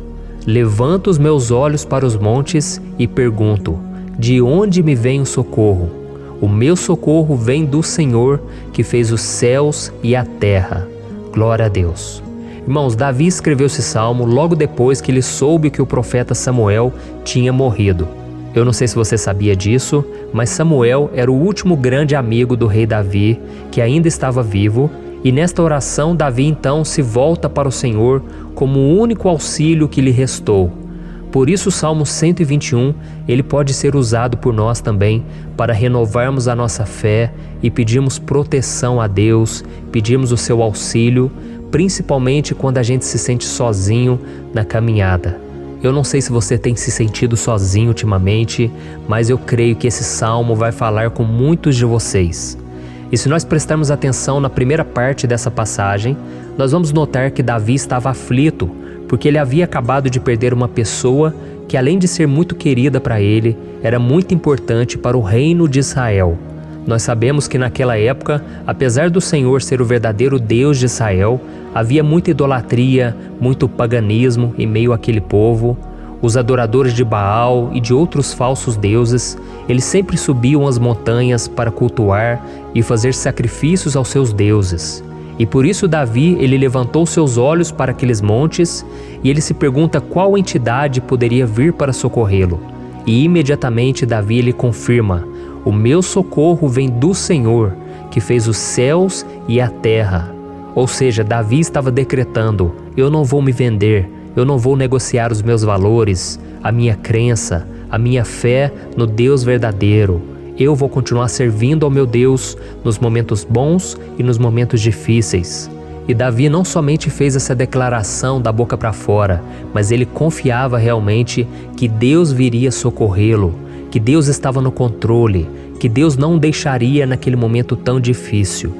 Levanto os meus olhos para os montes e pergunto: de onde me vem o socorro? O meu socorro vem do Senhor, que fez os céus e a terra. Glória a Deus. Irmãos, Davi escreveu esse salmo logo depois que ele soube que o profeta Samuel tinha morrido. Eu não sei se você sabia disso, mas Samuel era o último grande amigo do rei Davi, que ainda estava vivo, e nesta oração Davi então se volta para o Senhor como o único auxílio que lhe restou. Por isso o Salmo 121, ele pode ser usado por nós também para renovarmos a nossa fé e pedirmos proteção a Deus, pedirmos o seu auxílio, principalmente quando a gente se sente sozinho na caminhada. Eu não sei se você tem se sentido sozinho ultimamente, mas eu creio que esse salmo vai falar com muitos de vocês. E se nós prestarmos atenção na primeira parte dessa passagem, nós vamos notar que Davi estava aflito, porque ele havia acabado de perder uma pessoa que, além de ser muito querida para ele, era muito importante para o reino de Israel. Nós sabemos que naquela época, apesar do Senhor ser o verdadeiro Deus de Israel, havia muita idolatria, muito paganismo em meio àquele povo. Os adoradores de Baal e de outros falsos deuses, eles sempre subiam as montanhas para cultuar e fazer sacrifícios aos seus deuses. E por isso Davi, ele levantou seus olhos para aqueles montes e ele se pergunta qual entidade poderia vir para socorrê-lo. E imediatamente Davi ele confirma: o meu socorro vem do Senhor, que fez os céus e a terra. Ou seja, Davi estava decretando: eu não vou me vender, eu não vou negociar os meus valores, a minha crença, a minha fé no Deus verdadeiro. Eu vou continuar servindo ao meu Deus nos momentos bons e nos momentos difíceis. E Davi não somente fez essa declaração da boca para fora, mas ele confiava realmente que Deus viria socorrê-lo, que Deus estava no controle, que Deus não o deixaria naquele momento tão difícil.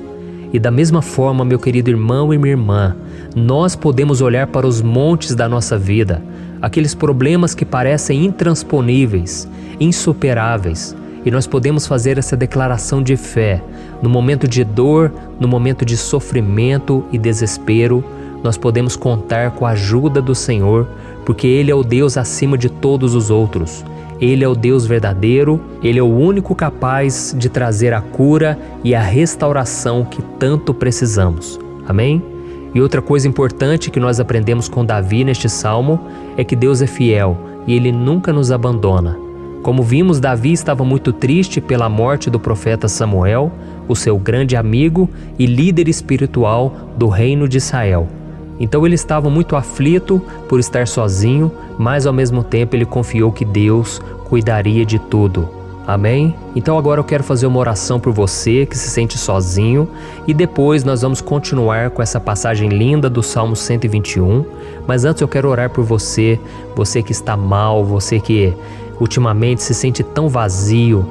E da mesma forma, meu querido irmão e minha irmã, nós podemos olhar para os montes da nossa vida, aqueles problemas que parecem intransponíveis, insuperáveis, e nós podemos fazer essa declaração de fé. No momento de dor, no momento de sofrimento e desespero, nós podemos contar com a ajuda do Senhor, porque Ele é o Deus acima de todos os outros. Ele é o Deus verdadeiro, Ele é o único capaz de trazer a cura e a restauração que tanto precisamos. Amém? E outra coisa importante que nós aprendemos com Davi neste salmo é que Deus é fiel e Ele nunca nos abandona. Como vimos, Davi estava muito triste pela morte do profeta Samuel, o seu grande amigo e líder espiritual do reino de Israel. Então ele estava muito aflito por estar sozinho, mas ao mesmo tempo ele confiou que Deus cuidaria de tudo. Amém? Então agora eu quero fazer uma oração por você que se sente sozinho e depois nós vamos continuar com essa passagem linda do Salmo 121. Mas antes eu quero orar por você, você que está mal, você que ultimamente se sente tão vazio,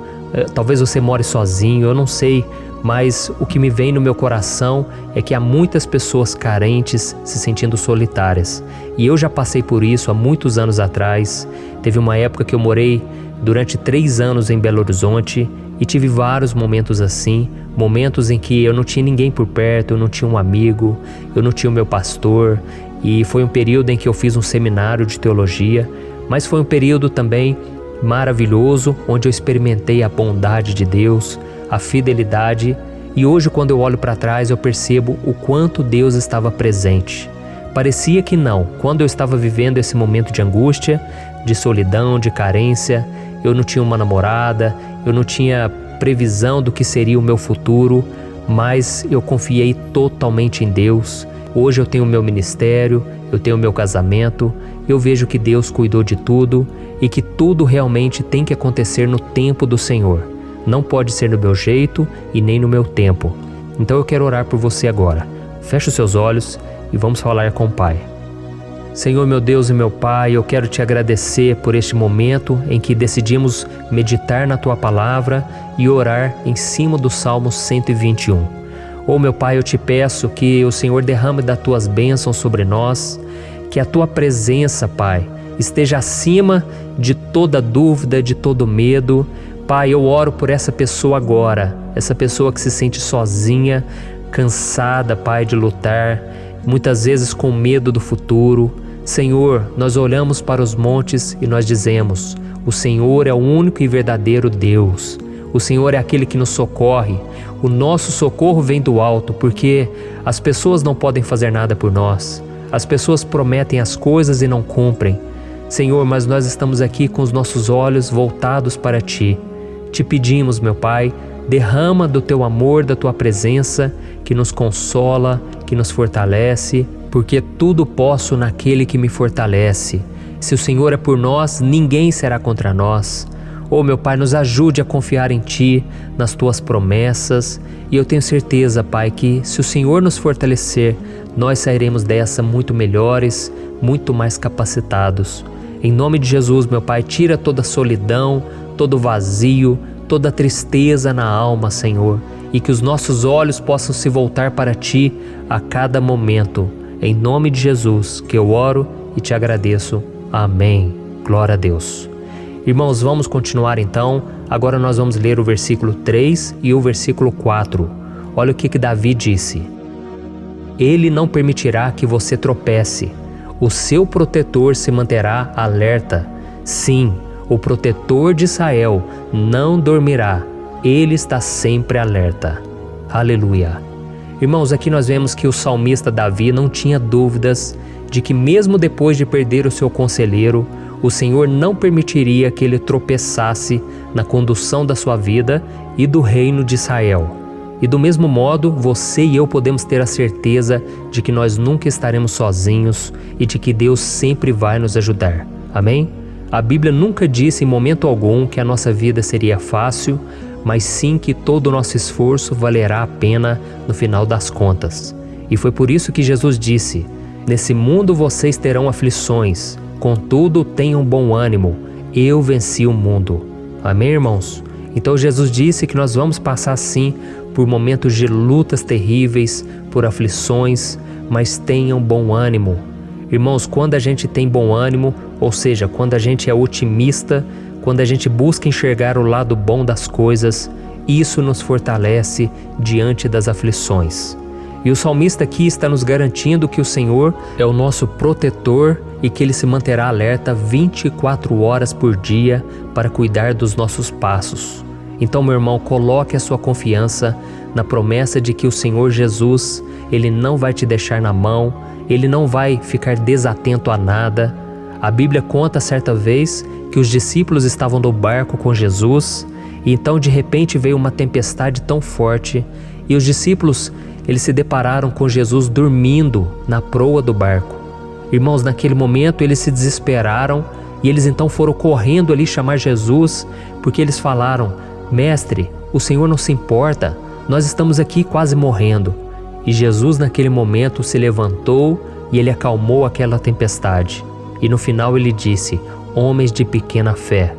talvez você more sozinho, eu não sei, mas o que me vem no meu coração é que há muitas pessoas carentes se sentindo solitárias. E eu já passei por isso há muitos anos atrás. Teve uma época que eu morei durante 3 anos em Belo Horizonte e tive vários momentos assim, momentos em que eu não tinha ninguém por perto, eu não tinha um amigo, eu não tinha o meu pastor, e foi um período em que eu fiz um seminário de teologia, mas foi um período também maravilhoso, onde eu experimentei a bondade de Deus, a fidelidade, e hoje quando eu olho para trás eu percebo o quanto Deus estava presente. Parecia que não, quando eu estava vivendo esse momento de angústia, de solidão, de carência, eu não tinha uma namorada, eu não tinha previsão do que seria o meu futuro, mas eu confiei totalmente em Deus. Hoje eu tenho o meu ministério, eu tenho o meu casamento, eu vejo que Deus cuidou de tudo e que tudo realmente tem que acontecer no tempo do Senhor. Não pode ser no meu jeito e nem no meu tempo. Então eu quero orar por você agora. Feche os seus olhos e vamos falar com o Pai. Senhor, meu Deus e meu Pai, eu quero te agradecer por este momento em que decidimos meditar na Tua Palavra e orar em cima do Salmo 121. Oh, meu Pai, eu te peço que o Senhor derrame das Tuas bênçãos sobre nós, que a Tua presença, Pai, esteja acima de toda dúvida, de todo medo. Pai, eu oro por essa pessoa agora, essa pessoa que se sente sozinha, cansada, Pai, de lutar, muitas vezes com medo do futuro. Senhor, nós olhamos para os montes e nós dizemos: o Senhor é o único e verdadeiro Deus. O Senhor é aquele que nos socorre. O nosso socorro vem do alto, porque as pessoas não podem fazer nada por nós. As pessoas prometem as coisas e não cumprem. Senhor, mas nós estamos aqui com os nossos olhos voltados para Ti. Te pedimos, meu Pai, derrama do Teu amor, da Tua presença, que nos consola, que nos fortalece, porque tudo posso naquele que me fortalece. Se o Senhor é por nós, ninguém será contra nós. Oh, meu Pai, nos ajude a confiar em Ti, nas Tuas promessas, e eu tenho certeza, Pai, que se o Senhor nos fortalecer, nós sairemos dessa muito melhores, muito mais capacitados. Em nome de Jesus, meu Pai, tira toda a solidão, todo o vazio, toda a tristeza na alma, Senhor, e que os nossos olhos possam se voltar para Ti a cada momento. Em nome de Jesus, que eu oro e te agradeço. Amém. Glória a Deus. Irmãos, vamos continuar então. Agora nós vamos ler o versículo 3 e o versículo 4. Olha o que Davi disse. Ele não permitirá que você tropece. O seu protetor se manterá alerta. Sim, o protetor de Israel não dormirá. Ele está sempre alerta. Aleluia. Irmãos, aqui nós vemos que o salmista Davi não tinha dúvidas de que mesmo depois de perder o seu conselheiro, o Senhor não permitiria que ele tropeçasse na condução da sua vida e do reino de Israel. E do mesmo modo, você e eu podemos ter a certeza de que nós nunca estaremos sozinhos e de que Deus sempre vai nos ajudar. Amém? A Bíblia nunca disse em momento algum que a nossa vida seria fácil, mas sim que todo o nosso esforço valerá a pena no final das contas. E foi por isso que Jesus disse: nesse mundo vocês terão aflições, contudo tenham bom ânimo, eu venci o mundo. Amém, irmãos? Então Jesus disse que nós vamos passar sim por momentos de lutas terríveis, por aflições, mas tenham bom ânimo. Irmãos, quando a gente tem bom ânimo, ou seja, quando a gente é otimista, quando a gente busca enxergar o lado bom das coisas, isso nos fortalece diante das aflições. E o salmista aqui está nos garantindo que o Senhor é o nosso protetor e que Ele se manterá alerta 24 horas por dia para cuidar dos nossos passos. Então, meu irmão, coloque a sua confiança na promessa de que o Senhor Jesus, Ele não vai te deixar na mão, Ele não vai ficar desatento a nada. A Bíblia conta certa vez que os discípulos estavam no barco com Jesus e então de repente veio uma tempestade tão forte e os discípulos eles se depararam com Jesus dormindo na proa do barco. Irmãos, naquele momento eles se desesperaram e eles então foram correndo ali chamar Jesus porque eles falaram: Mestre, o Senhor não se importa, nós estamos aqui quase morrendo. E Jesus naquele momento se levantou e ele acalmou aquela tempestade. E no final ele disse: homens de pequena fé.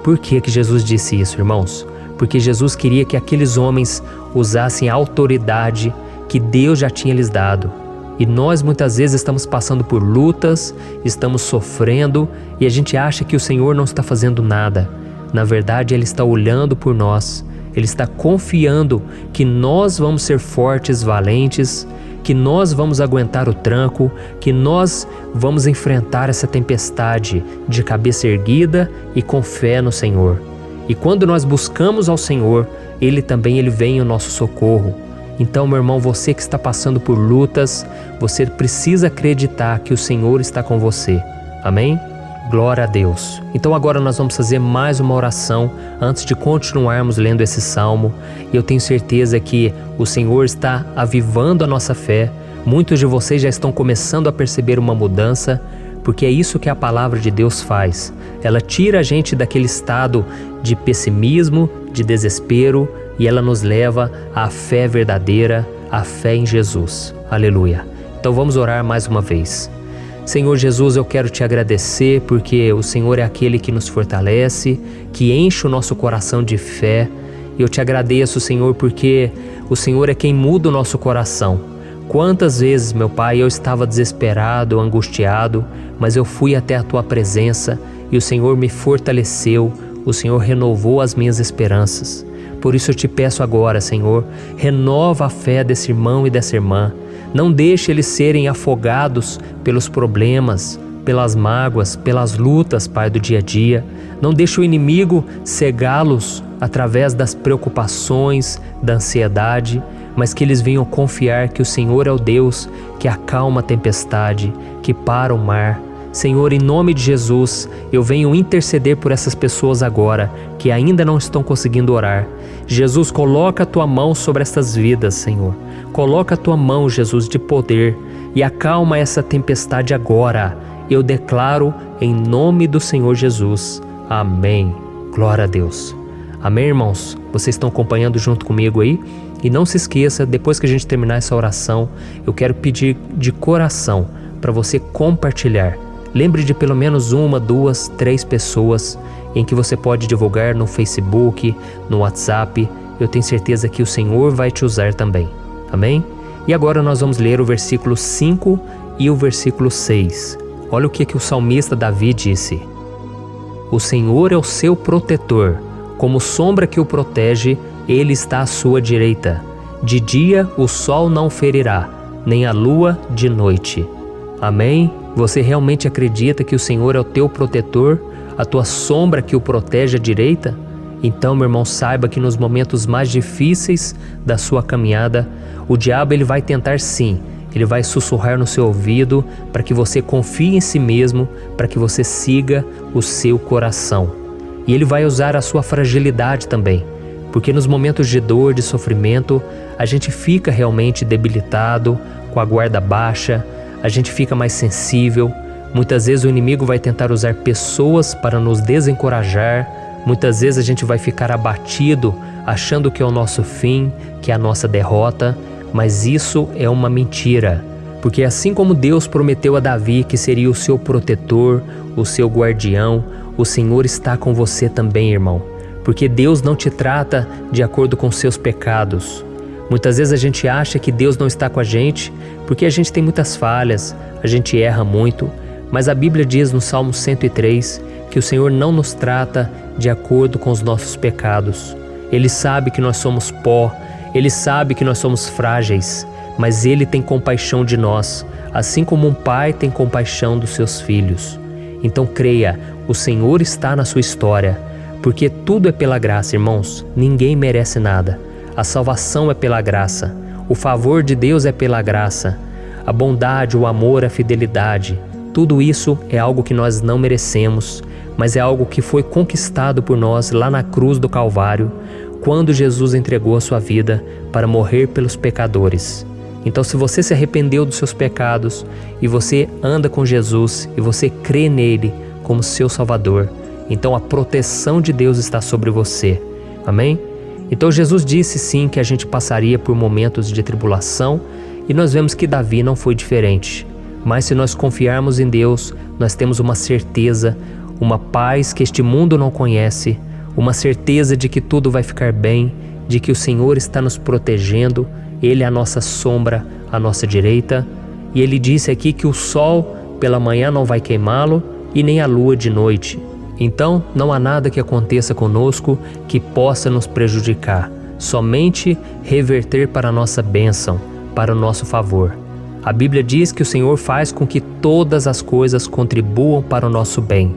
Por que Jesus disse isso, irmãos? Porque Jesus queria que aqueles homens usassem a autoridade que Deus já tinha lhes dado. E nós muitas vezes estamos passando por lutas, estamos sofrendo e a gente acha que o Senhor não está fazendo nada. Na verdade, Ele está olhando por nós, Ele está confiando que nós vamos ser fortes, valentes, que nós vamos aguentar o tranco, que nós vamos enfrentar essa tempestade de cabeça erguida e com fé no Senhor. E quando nós buscamos ao Senhor, Ele vem ao nosso socorro. Então, meu irmão, você que está passando por lutas, você precisa acreditar que o Senhor está com você. Amém? Glória a Deus. Então agora nós vamos fazer mais uma oração antes de continuarmos lendo esse salmo. E eu tenho certeza que o Senhor está avivando a nossa fé. Muitos de vocês já estão começando a perceber uma mudança, porque é isso que a palavra de Deus faz. Ela tira a gente daquele estado de pessimismo, de desespero, e ela nos leva à fé verdadeira, à fé em Jesus. Aleluia. Então vamos orar mais uma vez. Senhor Jesus, eu quero te agradecer porque o Senhor é aquele que nos fortalece, que enche o nosso coração de fé. Eu te agradeço, Senhor, porque o Senhor é quem muda o nosso coração. Quantas vezes, meu Pai, eu estava desesperado, angustiado, mas eu fui até a Tua presença e o Senhor me fortaleceu, o Senhor renovou as minhas esperanças. Por isso eu te peço agora, Senhor, renova a fé desse irmão e dessa irmã. Não deixe eles serem afogados pelos problemas, pelas mágoas, pelas lutas, Pai, do dia a dia. Não deixe o inimigo cegá-los através das preocupações, da ansiedade, mas que eles venham confiar que o Senhor é o Deus que acalma a tempestade, que para o mar. Senhor, em nome de Jesus, eu venho interceder por essas pessoas agora que ainda não estão conseguindo orar. Jesus, coloca a Tua mão sobre essas vidas, Senhor. Coloca a Tua mão, Jesus, de poder e acalma essa tempestade agora. Eu declaro em nome do Senhor Jesus. Amém. Glória a Deus. Amém, irmãos? Vocês estão acompanhando junto comigo aí? E não se esqueça, depois que a gente terminar essa oração, eu quero pedir de coração para você compartilhar. Lembre de pelo menos 1, 2, 3 pessoas em que você pode divulgar no Facebook, no WhatsApp. Eu tenho certeza que o Senhor vai te usar também. Amém? E agora nós vamos ler o versículo 5 e o versículo 6. Olha o que o salmista Davi disse. O Senhor é o seu protetor. Como sombra que o protege, Ele está à sua direita. De dia o sol não ferirá, nem a lua de noite. Amém? Você realmente acredita que o Senhor é o teu protetor, a tua sombra que o protege à direita? Então, meu irmão, saiba que nos momentos mais difíceis da sua caminhada, o diabo ele vai tentar sim, ele vai sussurrar no seu ouvido para que você confie em si mesmo, para que você siga o seu coração. E ele vai usar a sua fragilidade também, porque nos momentos de dor, de sofrimento, a gente fica realmente debilitado, com a guarda baixa, a gente fica mais sensível. Muitas vezes o inimigo vai tentar usar pessoas para nos desencorajar. Muitas vezes a gente vai ficar abatido, achando que é o nosso fim, que é a nossa derrota, mas isso é uma mentira. Porque assim como Deus prometeu a Davi que seria o seu protetor, o seu guardião, o Senhor está com você também, irmão. Porque Deus não te trata de acordo com seus pecados. Muitas vezes a gente acha que Deus não está com a gente porque a gente tem muitas falhas, a gente erra muito, mas a Bíblia diz no Salmo 103 que o Senhor não nos trata de acordo com os nossos pecados. Ele sabe que nós somos pó, Ele sabe que nós somos frágeis, mas Ele tem compaixão de nós, assim como um pai tem compaixão dos seus filhos. Então creia, o Senhor está na sua história, porque tudo é pela graça, irmãos, ninguém merece nada. A salvação é pela graça, o favor de Deus é pela graça, a bondade, o amor, a fidelidade, tudo isso é algo que nós não merecemos, mas é algo que foi conquistado por nós lá na cruz do Calvário, quando Jesus entregou a sua vida para morrer pelos pecadores. Então, se você se arrependeu dos seus pecados e você anda com Jesus e você crê nele como seu Salvador, então a proteção de Deus está sobre você. Amém? Então Jesus disse sim que a gente passaria por momentos de tribulação e nós vemos que Davi não foi diferente. Mas se nós confiarmos em Deus, nós temos uma certeza, uma paz que este mundo não conhece, uma certeza de que tudo vai ficar bem, de que o Senhor está nos protegendo, Ele é a nossa sombra, à nossa direita. E Ele disse aqui que o sol pela manhã não vai queimá-lo e nem a lua de noite. Então não há nada que aconteça conosco que possa nos prejudicar, somente reverter para a nossa bênção, para o nosso favor. A Bíblia diz que o Senhor faz com que todas as coisas contribuam para o nosso bem.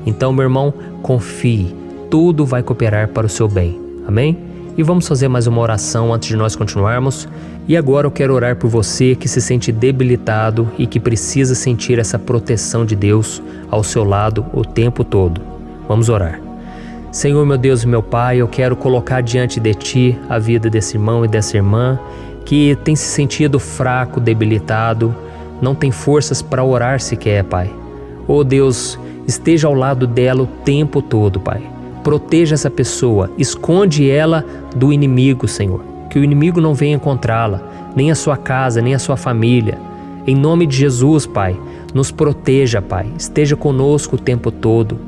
Então, meu irmão, confie, tudo vai cooperar para o seu bem. Amém? E vamos fazer mais uma oração antes de nós continuarmos. E agora eu quero orar por você que se sente debilitado e que precisa sentir essa proteção de Deus ao seu lado o tempo todo. Vamos orar. Senhor, meu Deus e meu Pai, eu quero colocar diante de Ti a vida desse irmão e dessa irmã que tem se sentido fraco, debilitado, não tem forças para orar sequer, Pai. Oh Deus, esteja ao lado dela o tempo todo, Pai. Proteja essa pessoa, esconde ela do inimigo, Senhor. Que o inimigo não venha encontrá-la, nem a sua casa, nem a sua família. Em nome de Jesus, Pai, nos proteja, Pai. Esteja conosco o tempo todo.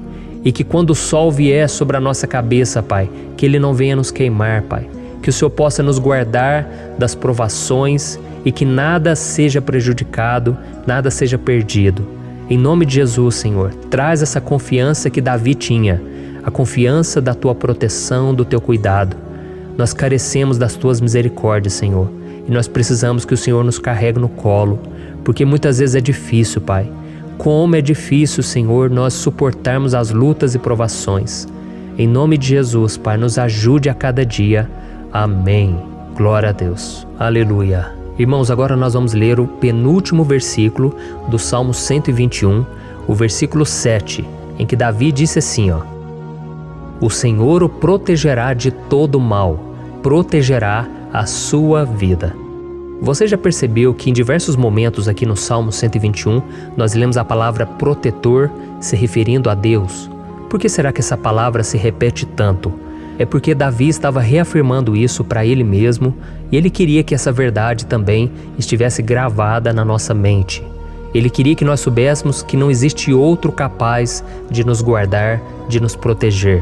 E que quando o sol vier sobre a nossa cabeça, Pai, que ele não venha nos queimar, Pai. Que o Senhor possa nos guardar das provações e que nada seja prejudicado, nada seja perdido. Em nome de Jesus, Senhor, traz essa confiança que Davi tinha, a confiança da Tua proteção, do Teu cuidado. Nós carecemos das Tuas misericórdias, Senhor, e nós precisamos que o Senhor nos carregue no colo, porque muitas vezes é difícil, Pai. Como é difícil, Senhor, nós suportarmos as lutas e provações. Em nome de Jesus, Pai, nos ajude a cada dia. Amém. Glória a Deus. Aleluia. Irmãos, agora nós vamos ler o penúltimo versículo do Salmo 121, o versículo 7, em que Davi disse assim, O Senhor o protegerá de todo mal, protegerá a sua vida. Você já percebeu que em diversos momentos aqui no Salmo 121, nós lemos a palavra protetor se referindo a Deus? Por que será que essa palavra se repete tanto? É porque Davi estava reafirmando isso para ele mesmo e ele queria que essa verdade também estivesse gravada na nossa mente. Ele queria que nós soubéssemos que não existe outro capaz de nos guardar, de nos proteger.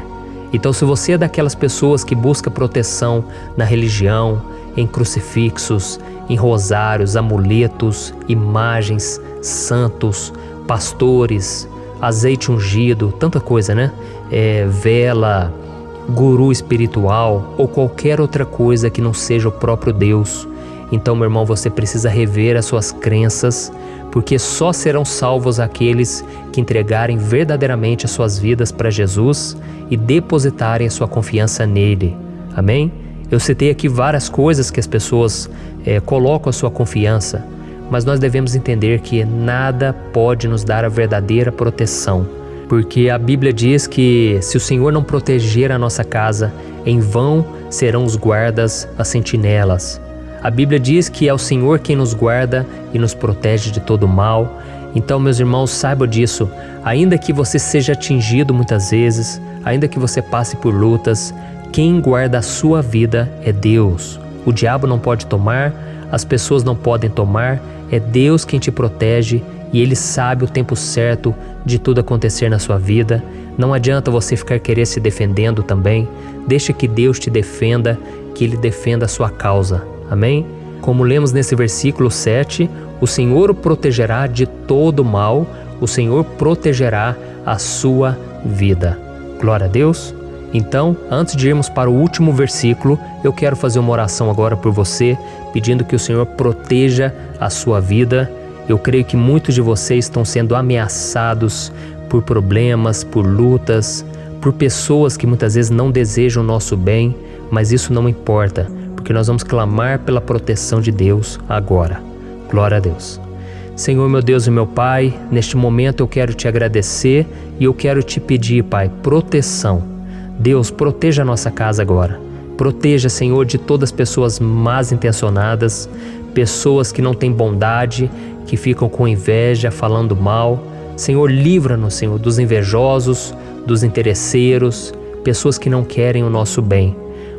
Então, se você é daquelas pessoas que busca proteção na religião, em crucifixos, em rosários, amuletos, imagens, santos, pastores, azeite ungido, tanta coisa, né? Vela, guru espiritual ou qualquer outra coisa que não seja o próprio Deus. Então, meu irmão, você precisa rever as suas crenças, porque só serão salvos aqueles que entregarem verdadeiramente as suas vidas para Jesus e depositarem a sua confiança nele. Amém? Eu citei aqui várias coisas que as pessoas colocam a sua confiança, mas nós devemos entender que nada pode nos dar a verdadeira proteção, porque a Bíblia diz que se o Senhor não proteger a nossa casa, em vão serão os guardas, as sentinelas. A Bíblia diz que é o Senhor quem nos guarda e nos protege de todo mal. Então, meus irmãos, saibam disso. Ainda que você seja atingido muitas vezes, ainda que você passe por lutas, quem guarda a sua vida é Deus. O diabo não pode tomar, as pessoas não podem tomar, é Deus quem te protege e Ele sabe o tempo certo de tudo acontecer na sua vida. Não adianta você ficar querer se defendendo também. Deixa que Deus te defenda, que Ele defenda a sua causa. Amém? Como lemos nesse versículo 7, o Senhor o protegerá de todo mal, o Senhor protegerá a sua vida. Glória a Deus! Então, antes de irmos para o último versículo, eu quero fazer uma oração agora por você, pedindo que o Senhor proteja a sua vida. Eu creio que muitos de vocês estão sendo ameaçados por problemas, por lutas, por pessoas que muitas vezes não desejam o nosso bem, mas isso não importa, porque nós vamos clamar pela proteção de Deus agora. Glória a Deus. Senhor, meu Deus e meu Pai, neste momento eu quero te agradecer e eu quero te pedir, Pai, proteção. Deus, proteja a nossa casa agora. Proteja, Senhor, de todas as pessoas más intencionadas, pessoas que não têm bondade, que ficam com inveja, falando mal. Senhor, livra-nos, Senhor, dos invejosos, dos interesseiros, pessoas que não querem o nosso bem.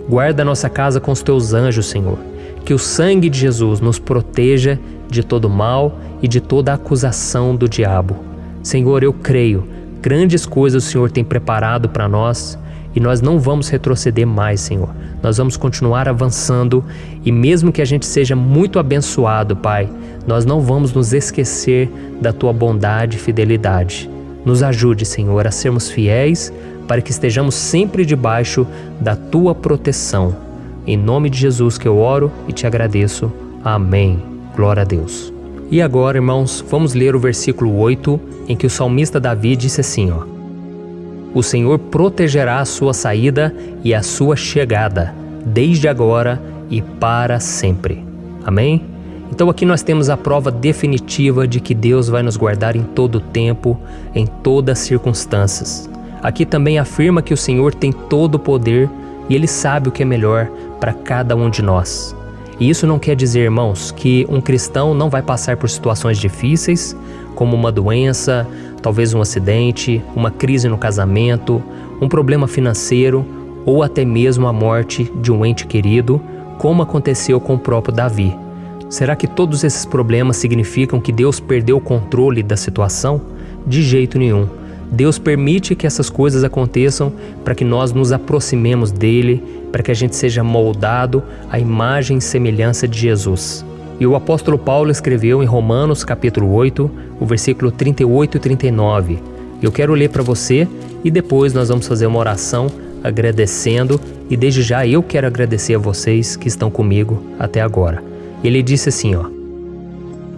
Guarda a nossa casa com os teus anjos, Senhor. Que o sangue de Jesus nos proteja de todo mal e de toda acusação do diabo. Senhor, eu creio, grandes coisas o Senhor tem preparado para nós e nós não vamos retroceder mais, Senhor. Nós vamos continuar avançando e mesmo que a gente seja muito abençoado, Pai, nós não vamos nos esquecer da Tua bondade e fidelidade. Nos ajude, Senhor, a sermos fiéis para que estejamos sempre debaixo da Tua proteção. Em nome de Jesus que eu oro e te agradeço. Amém. Glória a Deus. E agora, irmãos, vamos ler o versículo 8, em que o salmista Davi disse assim, O Senhor protegerá a sua saída e a sua chegada, desde agora e para sempre. Amém? Então aqui nós temos a prova definitiva de que Deus vai nos guardar em todo o tempo, em todas as circunstâncias. Aqui também afirma que o Senhor tem todo o poder e Ele sabe o que é melhor para cada um de nós. E isso não quer dizer, irmãos, que um cristão não vai passar por situações difíceis, como uma doença, talvez um acidente, uma crise no casamento, um problema financeiro ou até mesmo a morte de um ente querido, como aconteceu com o próprio Davi. Será que todos esses problemas significam que Deus perdeu o controle da situação? De jeito nenhum. Deus permite que essas coisas aconteçam para que nós nos aproximemos dele, para que a gente seja moldado à imagem e semelhança de Jesus. E o apóstolo Paulo escreveu em Romanos capítulo 8, o versículo 38 e 39. Eu quero ler para você e depois nós vamos fazer uma oração agradecendo e desde já eu quero agradecer a vocês que estão comigo até agora. Ele disse assim,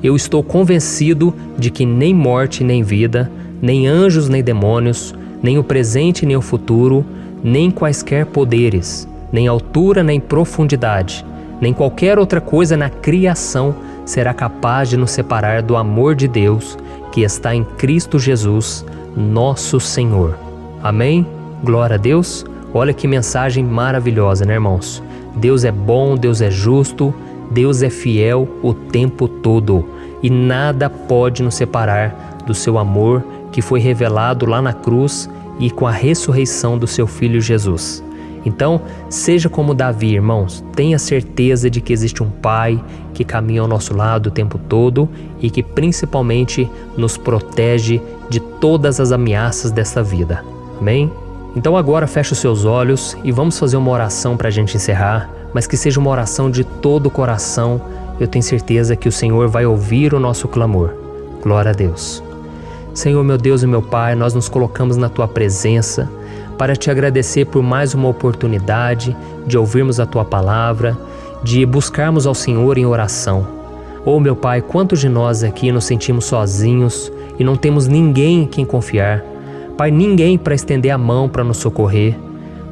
Eu estou convencido de que nem morte nem vida, nem anjos nem demônios, nem o presente nem o futuro, nem quaisquer poderes, nem altura nem profundidade, nem qualquer outra coisa na criação será capaz de nos separar do amor de Deus que está em Cristo Jesus, nosso Senhor. Amém? Glória a Deus. Olha que mensagem maravilhosa, né, irmãos? Deus é bom, Deus é justo, Deus é fiel o tempo todo e nada pode nos separar do seu amor que foi revelado lá na cruz e com a ressurreição do seu Filho Jesus. Então, seja como Davi, irmãos, tenha certeza de que existe um Pai que caminha ao nosso lado o tempo todo e que principalmente nos protege de todas as ameaças desta vida. Amém? Então agora feche os seus olhos e vamos fazer uma oração para a gente encerrar, mas que seja uma oração de todo o coração. Eu tenho certeza que o Senhor vai ouvir o nosso clamor. Glória a Deus. Senhor, meu Deus e meu Pai, nós nos colocamos na Tua presença para Te agradecer por mais uma oportunidade de ouvirmos a Tua palavra, de buscarmos ao Senhor em oração. Oh, meu Pai, quantos de nós aqui nos sentimos sozinhos e não temos ninguém em quem confiar. Pai, ninguém para estender a mão para nos socorrer.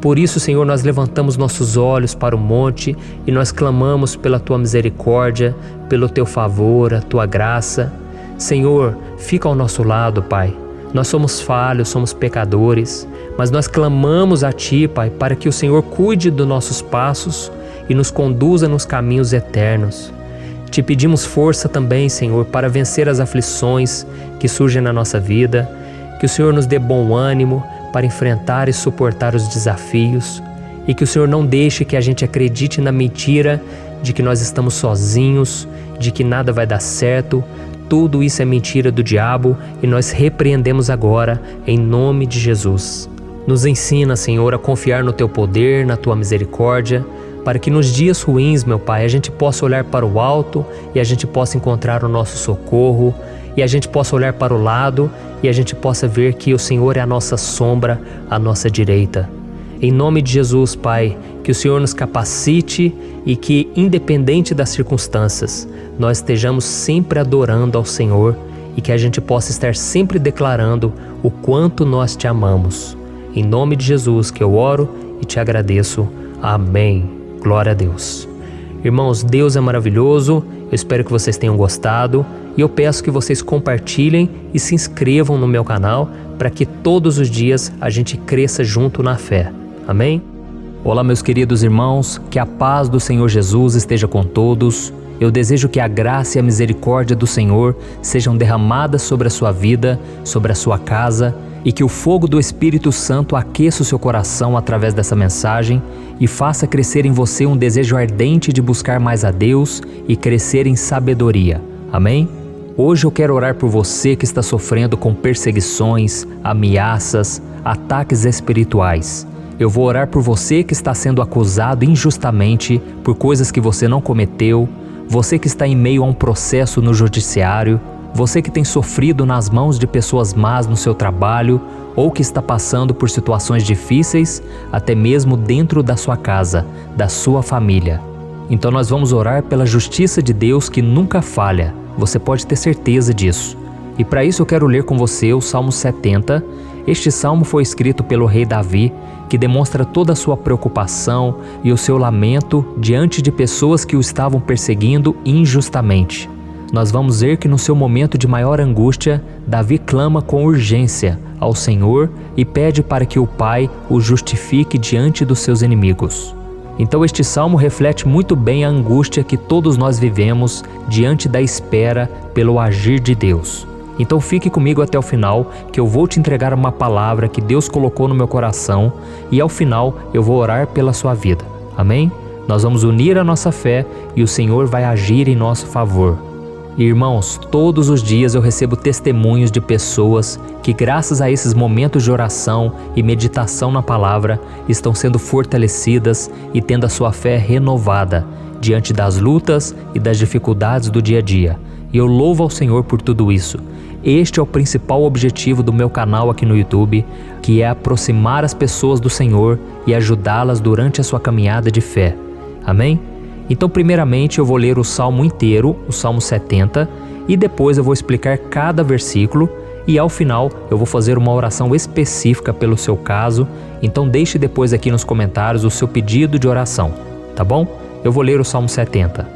Por isso, Senhor, nós levantamos nossos olhos para o monte e nós clamamos pela Tua misericórdia, pelo Teu favor, a Tua graça. Senhor, fica ao nosso lado, Pai. Nós somos falhos, somos pecadores, mas nós clamamos a Ti, Pai, para que o Senhor cuide dos nossos passos e nos conduza nos caminhos eternos. Te pedimos força também, Senhor, para vencer as aflições que surgem na nossa vida, que o Senhor nos dê bom ânimo para enfrentar e suportar os desafios e que o Senhor não deixe que a gente acredite na mentira de que nós estamos sozinhos, de que nada vai dar certo. Tudo isso é mentira do diabo e nós repreendemos agora em nome de Jesus. Nos ensina, Senhor, a confiar no Teu poder, na Tua misericórdia, para que nos dias ruins, meu Pai, a gente possa olhar para o alto e a gente possa encontrar o nosso socorro, e a gente possa olhar para o lado e a gente possa ver que o Senhor é a nossa sombra, a nossa direita. Em nome de Jesus, Pai, que o Senhor nos capacite e que, independente das circunstâncias, nós estejamos sempre adorando ao Senhor e que a gente possa estar sempre declarando o quanto nós Te amamos. Em nome de Jesus que eu oro e Te agradeço. Amém. Glória a Deus. Irmãos, Deus é maravilhoso, eu espero que vocês tenham gostado e eu peço que vocês compartilhem e se inscrevam no meu canal para que todos os dias a gente cresça junto na fé. Amém? Olá, meus queridos irmãos, que a paz do Senhor Jesus esteja com todos. Eu desejo que a graça e a misericórdia do Senhor sejam derramadas sobre a sua vida, sobre a sua casa, e que o fogo do Espírito Santo aqueça o seu coração através dessa mensagem e faça crescer em você um desejo ardente de buscar mais a Deus e crescer em sabedoria. Amém? Hoje eu quero orar por você que está sofrendo com perseguições, ameaças, ataques espirituais. Eu vou orar por você que está sendo acusado injustamente por coisas que você não cometeu, você que está em meio a um processo no judiciário, você que tem sofrido nas mãos de pessoas más no seu trabalho ou que está passando por situações difíceis, até mesmo dentro da sua casa, da sua família. Então nós vamos orar pela justiça de Deus que nunca falha, você pode ter certeza disso. E para isso eu quero ler com você o Salmo 70. Este salmo foi escrito pelo rei Davi, que demonstra toda a sua preocupação e o seu lamento diante de pessoas que o estavam perseguindo injustamente. Nós vamos ver que no seu momento de maior angústia, Davi clama com urgência ao Senhor e pede para que o Pai o justifique diante dos seus inimigos. Então este salmo reflete muito bem a angústia que todos nós vivemos diante da espera pelo agir de Deus. Então fique comigo até o final, que eu vou te entregar uma palavra que Deus colocou no meu coração e ao final eu vou orar pela sua vida. Amém? Nós vamos unir a nossa fé e o Senhor vai agir em nosso favor. Irmãos, todos os dias eu recebo testemunhos de pessoas que, graças a esses momentos de oração e meditação na palavra, estão sendo fortalecidas e tendo a sua fé renovada diante das lutas e das dificuldades do dia a dia. E eu louvo ao Senhor por tudo isso. Este é o principal objetivo do meu canal aqui no YouTube, que é aproximar as pessoas do Senhor e ajudá-las durante a sua caminhada de fé. Amém? Então, primeiramente, eu vou ler o Salmo inteiro, o Salmo 70, e depois eu vou explicar cada versículo e ao final eu vou fazer uma oração específica pelo seu caso. Então deixe depois aqui nos comentários o seu pedido de oração, tá bom? Eu vou ler o Salmo 70.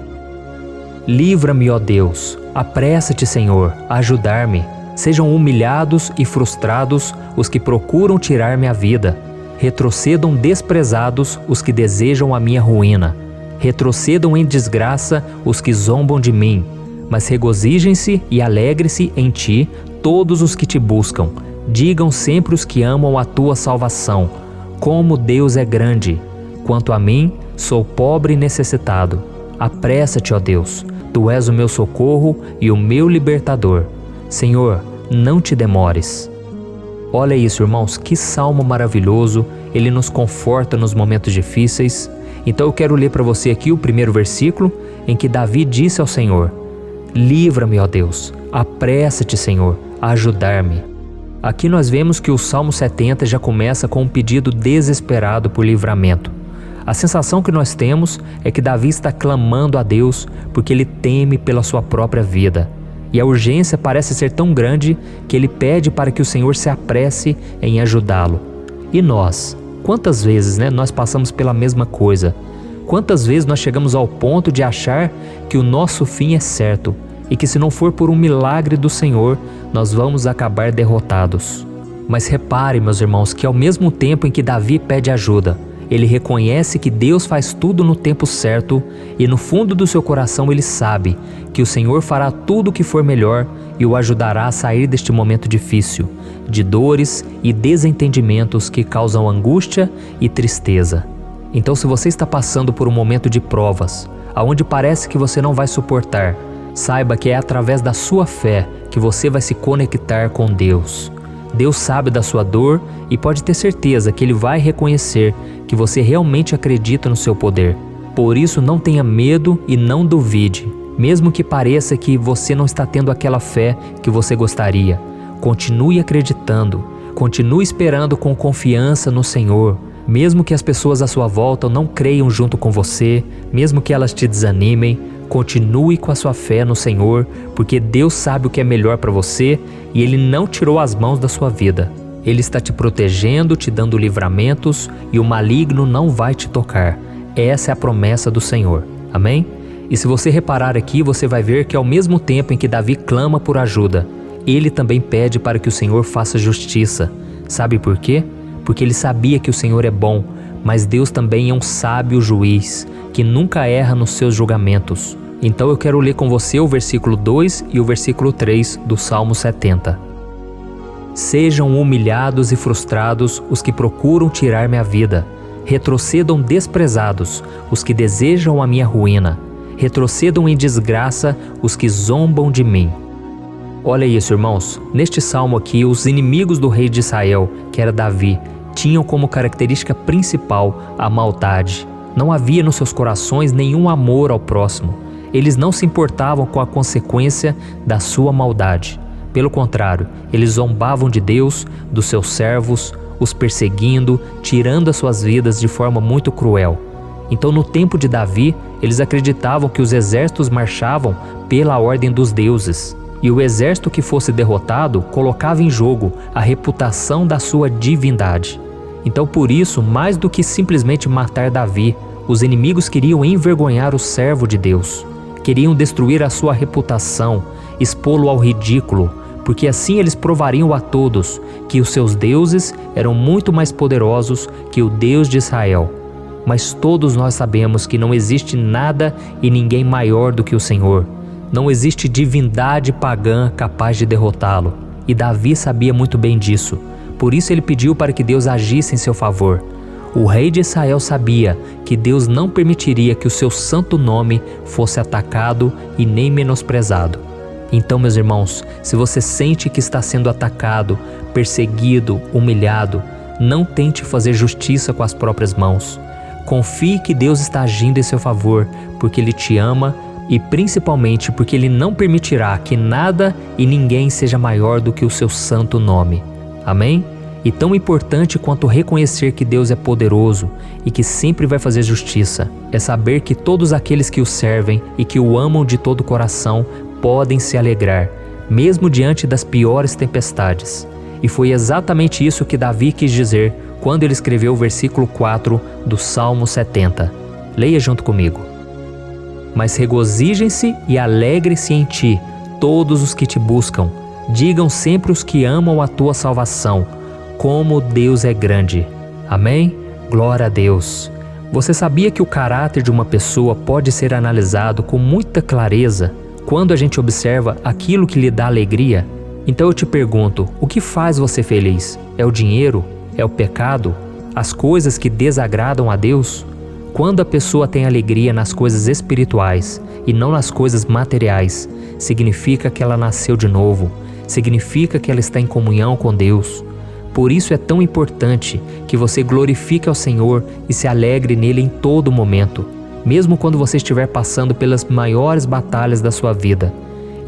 Livra-me, ó Deus, apressa-te, Senhor, a ajudar-me. Sejam humilhados e frustrados os que procuram tirar-me a vida. Retrocedam desprezados os que desejam a minha ruína. Retrocedam em desgraça os que zombam de mim, mas regozijem-se e alegre-se em ti todos os que te buscam. Digam sempre os que amam a tua salvação, como Deus é grande. Quanto a mim, sou pobre e necessitado. Apressa-te, ó Deus, tu és o meu socorro e o meu libertador. Senhor, não te demores. Olha isso, irmãos, que salmo maravilhoso, ele nos conforta nos momentos difíceis. Então eu quero ler para você aqui o primeiro versículo, em que Davi disse ao Senhor: livra-me, ó Deus, apressa-te, Senhor, ajudar-me. Aqui nós vemos que o Salmo 70 já começa com um pedido desesperado por livramento. A sensação que nós temos é que Davi está clamando a Deus porque ele teme pela sua própria vida. E a urgência parece ser tão grande que ele pede para que o Senhor se apresse em ajudá-lo. E nós? Quantas vezes nós passamos pela mesma coisa? Quantas vezes nós chegamos ao ponto de achar que o nosso fim é certo e que se não for por um milagre do Senhor, nós vamos acabar derrotados? Mas repare, meus irmãos, que ao mesmo tempo em que Davi pede ajuda, ele reconhece que Deus faz tudo no tempo certo e no fundo do seu coração ele sabe que o Senhor fará tudo o que for melhor e o ajudará a sair deste momento difícil, de dores e desentendimentos que causam angústia e tristeza. Então, se você está passando por um momento de provas, aonde parece que você não vai suportar, saiba que é através da sua fé que você vai se conectar com Deus. Deus sabe da sua dor e pode ter certeza que Ele vai reconhecer que você realmente acredita no seu poder. Por isso, não tenha medo e não duvide, mesmo que pareça que você não está tendo aquela fé que você gostaria. Continue acreditando, continue esperando com confiança no Senhor. Mesmo que as pessoas à sua volta não creiam junto com você, mesmo que elas te desanimem, continue com a sua fé no Senhor, porque Deus sabe o que é melhor para você e Ele não tirou as mãos da sua vida. Ele está te protegendo, te dando livramentos e o maligno não vai te tocar. Essa é a promessa do Senhor. Amém? E se você reparar aqui, você vai ver que ao mesmo tempo em que Davi clama por ajuda, ele também pede para que o Senhor faça justiça. Sabe por quê? Porque ele sabia que o Senhor é bom, mas Deus também é um sábio juiz, que nunca erra nos seus julgamentos. Então eu quero ler com você o versículo 2 e o versículo 3 do Salmo 70. Sejam humilhados e frustrados os que procuram tirar minha vida. Retrocedam desprezados os que desejam a minha ruína. Retrocedam em desgraça os que zombam de mim. Olha isso, irmãos. Neste salmo aqui, os inimigos do rei de Israel, que era Davi, tinham como característica principal a maldade. Não havia nos seus corações nenhum amor ao próximo. Eles não se importavam com a consequência da sua maldade. Pelo contrário, eles zombavam de Deus, dos seus servos, os perseguindo, tirando as suas vidas de forma muito cruel. Então, no tempo de Davi, eles acreditavam que os exércitos marchavam pela ordem dos deuses. E o exército que fosse derrotado colocava em jogo a reputação da sua divindade. Então, por isso, mais do que simplesmente matar Davi, os inimigos queriam envergonhar o servo de Deus. Queriam destruir a sua reputação, expô-lo ao ridículo, porque assim eles provariam a todos que os seus deuses eram muito mais poderosos que o Deus de Israel. Mas todos nós sabemos que não existe nada e ninguém maior do que o Senhor. Não existe divindade pagã capaz de derrotá-lo. E Davi sabia muito bem disso. Por isso ele pediu para que Deus agisse em seu favor. O rei de Israel sabia que Deus não permitiria que o seu santo nome fosse atacado e nem menosprezado. Então, meus irmãos, se você sente que está sendo atacado, perseguido, humilhado, não tente fazer justiça com as próprias mãos. Confie que Deus está agindo em seu favor, porque Ele te ama e principalmente porque Ele não permitirá que nada e ninguém seja maior do que o seu santo nome. Amém? E tão importante quanto reconhecer que Deus é poderoso e que sempre vai fazer justiça, é saber que todos aqueles que o servem e que o amam de todo o coração podem se alegrar, mesmo diante das piores tempestades. E foi exatamente isso que Davi quis dizer quando ele escreveu o versículo 4 do Salmo 70. Leia junto comigo. Mas regozijem-se e alegrem-se em ti, todos os que te buscam. Digam sempre os que amam a tua salvação, como Deus é grande. Amém? Glória a Deus. Você sabia que o caráter de uma pessoa pode ser analisado com muita clareza quando a gente observa aquilo que lhe dá alegria? Então eu te pergunto, o que faz você feliz? É o dinheiro? É o pecado? As coisas que desagradam a Deus? Quando a pessoa tem alegria nas coisas espirituais e não nas coisas materiais, significa que ela nasceu de novo, significa que ela está em comunhão com Deus. Por isso é tão importante que você glorifique ao Senhor e se alegre nele em todo momento, mesmo quando você estiver passando pelas maiores batalhas da sua vida.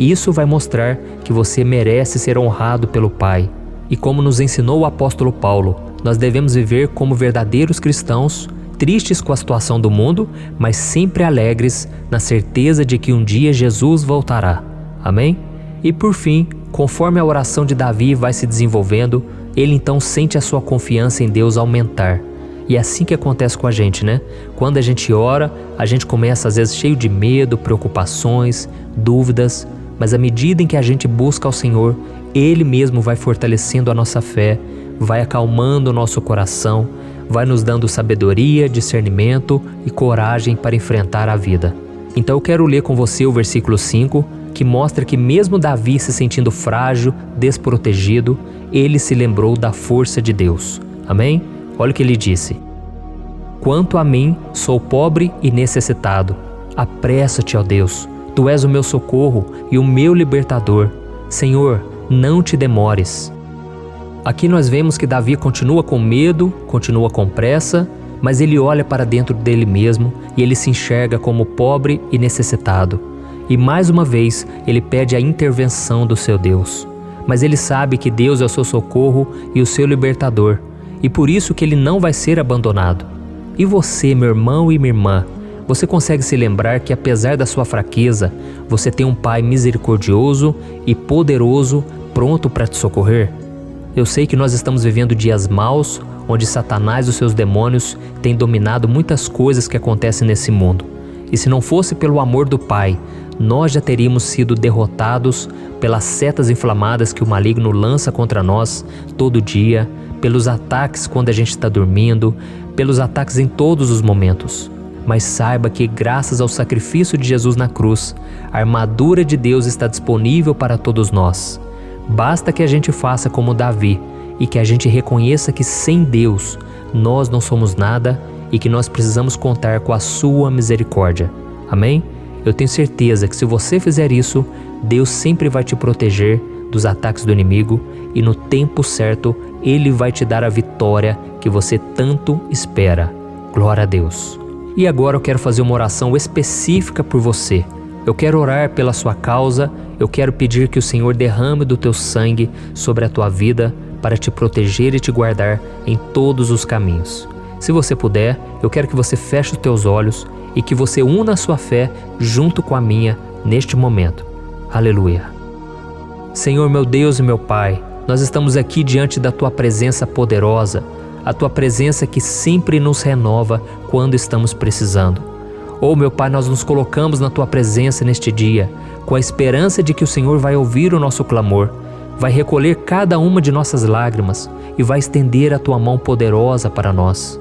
Isso vai mostrar que você merece ser honrado pelo Pai. E como nos ensinou o apóstolo Paulo, nós devemos viver como verdadeiros cristãos, tristes com a situação do mundo, mas sempre alegres na certeza de que um dia Jesus voltará. Amém? E por fim, conforme a oração de Davi vai se desenvolvendo, ele então sente a sua confiança em Deus aumentar. E é assim que acontece com a gente, né? Quando a gente ora, a gente começa às vezes cheio de medo, preocupações, dúvidas, mas à medida em que a gente busca ao Senhor, Ele mesmo vai fortalecendo a nossa fé, vai acalmando o nosso coração, vai nos dando sabedoria, discernimento e coragem para enfrentar a vida. Então eu quero ler com você o versículo 5, que mostra que mesmo Davi se sentindo frágil, desprotegido, ele se lembrou da força de Deus. Amém? Olha o que ele disse: Quanto a mim, sou pobre e necessitado. Apressa-te, ó Deus, Tu és o meu socorro e o meu libertador. Senhor, não te demores. Aqui nós vemos que Davi continua com medo, continua com pressa, mas ele olha para dentro dele mesmo e ele se enxerga como pobre e necessitado. E mais uma vez ele pede a intervenção do seu Deus. Mas ele sabe que Deus é o seu socorro e o seu libertador, e por isso que ele não vai ser abandonado. E você, meu irmão e minha irmã, você consegue se lembrar que apesar da sua fraqueza, você tem um Pai misericordioso e poderoso pronto para te socorrer? Eu sei que nós estamos vivendo dias maus, onde Satanás e os seus demônios têm dominado muitas coisas que acontecem nesse mundo. E se não fosse pelo amor do Pai, nós já teríamos sido derrotados pelas setas inflamadas que o maligno lança contra nós todo dia, pelos ataques quando a gente está dormindo, pelos ataques em todos os momentos. Mas saiba que graças ao sacrifício de Jesus na cruz, a armadura de Deus está disponível para todos nós. Basta que a gente faça como Davi e que a gente reconheça que sem Deus nós não somos nada e que nós precisamos contar com a sua misericórdia. Amém? Eu tenho certeza que se você fizer isso, Deus sempre vai te proteger dos ataques do inimigo e no tempo certo Ele vai te dar a vitória que você tanto espera. Glória a Deus. E agora eu quero fazer uma oração específica por você. Eu quero orar pela sua causa, eu quero pedir que o Senhor derrame do teu sangue sobre a tua vida para te proteger e te guardar em todos os caminhos. Se você puder, eu quero que você feche os teus olhos e que você una a sua fé junto com a minha neste momento. Aleluia. Senhor, meu Deus e meu Pai, nós estamos aqui diante da Tua presença poderosa, a Tua presença que sempre nos renova quando estamos precisando. Oh, meu Pai, nós nos colocamos na Tua presença neste dia, com a esperança de que o Senhor vai ouvir o nosso clamor, vai recolher cada uma de nossas lágrimas e vai estender a Tua mão poderosa para nós.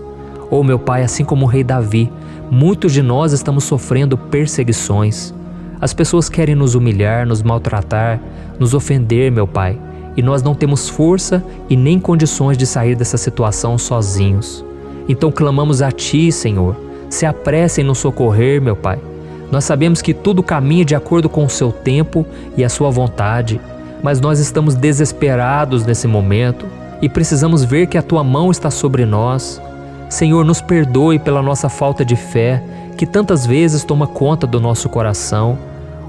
Oh, meu Pai, assim como o rei Davi, muitos de nós estamos sofrendo perseguições. As pessoas querem nos humilhar, nos maltratar, nos ofender, meu Pai, e nós não temos força e nem condições de sair dessa situação sozinhos. Então clamamos a Ti, Senhor, se apresse em nos socorrer, meu Pai. Nós sabemos que tudo caminha de acordo com o Seu tempo e a Sua vontade, mas nós estamos desesperados nesse momento e precisamos ver que a Tua mão está sobre nós. Senhor, nos perdoe pela nossa falta de fé, que tantas vezes toma conta do nosso coração.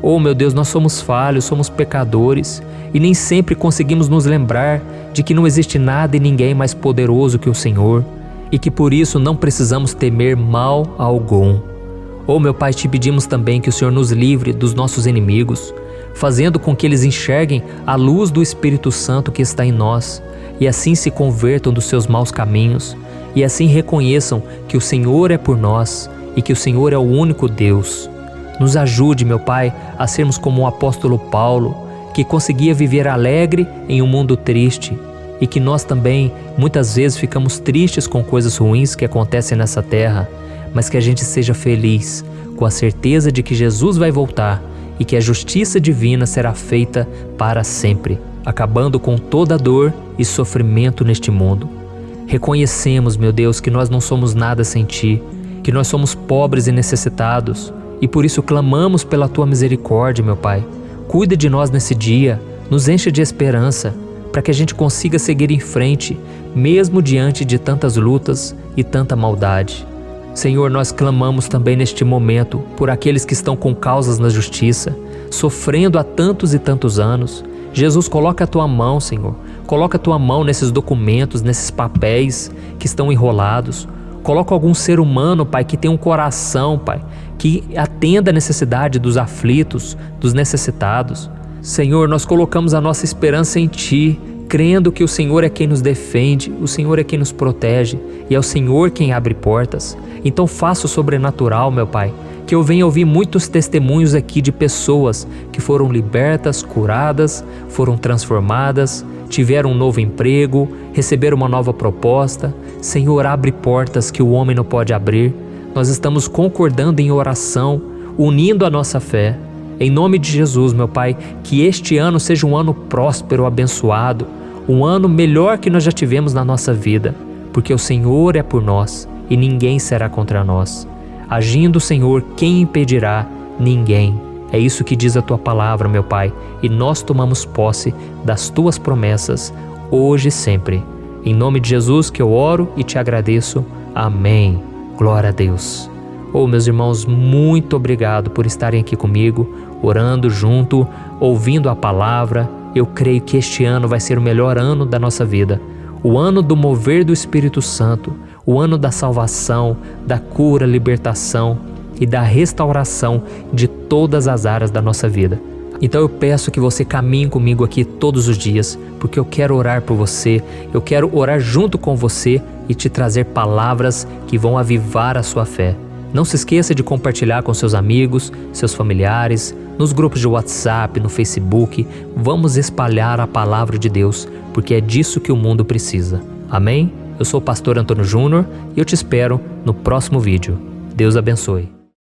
Oh, meu Deus, nós somos falhos, somos pecadores e nem sempre conseguimos nos lembrar de que não existe nada e ninguém mais poderoso que o Senhor e que por isso não precisamos temer mal algum. Oh, meu Pai, te pedimos também que o Senhor nos livre dos nossos inimigos, fazendo com que eles enxerguem a luz do Espírito Santo que está em nós e assim se convertam dos seus maus caminhos e assim reconheçam que o Senhor é por nós e que o Senhor é o único Deus. Nos ajude, meu Pai, a sermos como o apóstolo Paulo, que conseguia viver alegre em um mundo triste, e que nós também muitas vezes ficamos tristes com coisas ruins que acontecem nessa terra, mas que a gente seja feliz, com a certeza de que Jesus vai voltar e que a justiça divina será feita para sempre, acabando com toda dor e sofrimento neste mundo. Reconhecemos, meu Deus, que nós não somos nada sem Ti, que nós somos pobres e necessitados, e por isso clamamos pela Tua misericórdia, meu Pai. Cuida de nós nesse dia, nos enche de esperança, para que a gente consiga seguir em frente, mesmo diante de tantas lutas e tanta maldade. Senhor, nós clamamos também neste momento por aqueles que estão com causas na justiça, sofrendo há tantos e tantos anos. Jesus, coloca a tua mão, Senhor. Coloca a tua mão nesses documentos, nesses papéis que estão enrolados. Coloca algum ser humano, Pai, que tem um coração, Pai, que atenda a necessidade dos aflitos, dos necessitados. Senhor, nós colocamos a nossa esperança em Ti, crendo que o Senhor é quem nos defende, o Senhor é quem nos protege e é o Senhor quem abre portas. Então faça o sobrenatural, meu Pai, que eu venha ouvir muitos testemunhos aqui de pessoas que foram libertas, curadas, foram transformadas, tiveram um novo emprego, receberam uma nova proposta. Senhor, abre portas que o homem não pode abrir. Nós estamos concordando em oração, unindo a nossa fé. Em nome de Jesus, meu Pai, que este ano seja um ano próspero, abençoado, um ano melhor que nós já tivemos na nossa vida, porque o Senhor é por nós e ninguém será contra nós. Agindo o Senhor, quem impedirá? Ninguém. É isso que diz a Tua palavra, meu Pai, e nós tomamos posse das Tuas promessas, hoje e sempre. Em nome de Jesus que eu oro e te agradeço. Amém. Glória a Deus. Meus irmãos, muito obrigado por estarem aqui comigo, orando junto, ouvindo a palavra. Eu creio que este ano vai ser o melhor ano da nossa vida. O ano do mover do Espírito Santo, o ano da salvação, da cura, libertação e da restauração de todas as áreas da nossa vida. Então eu peço que você caminhe comigo aqui todos os dias, porque eu quero orar por você, eu quero orar junto com você e te trazer palavras que vão avivar a sua fé. Não se esqueça de compartilhar com seus amigos, seus familiares, nos grupos de WhatsApp, no Facebook. Vamos espalhar a palavra de Deus, porque é disso que o mundo precisa. Amém? Eu sou o pastor Antônio Júnior e eu te espero no próximo vídeo. Deus abençoe.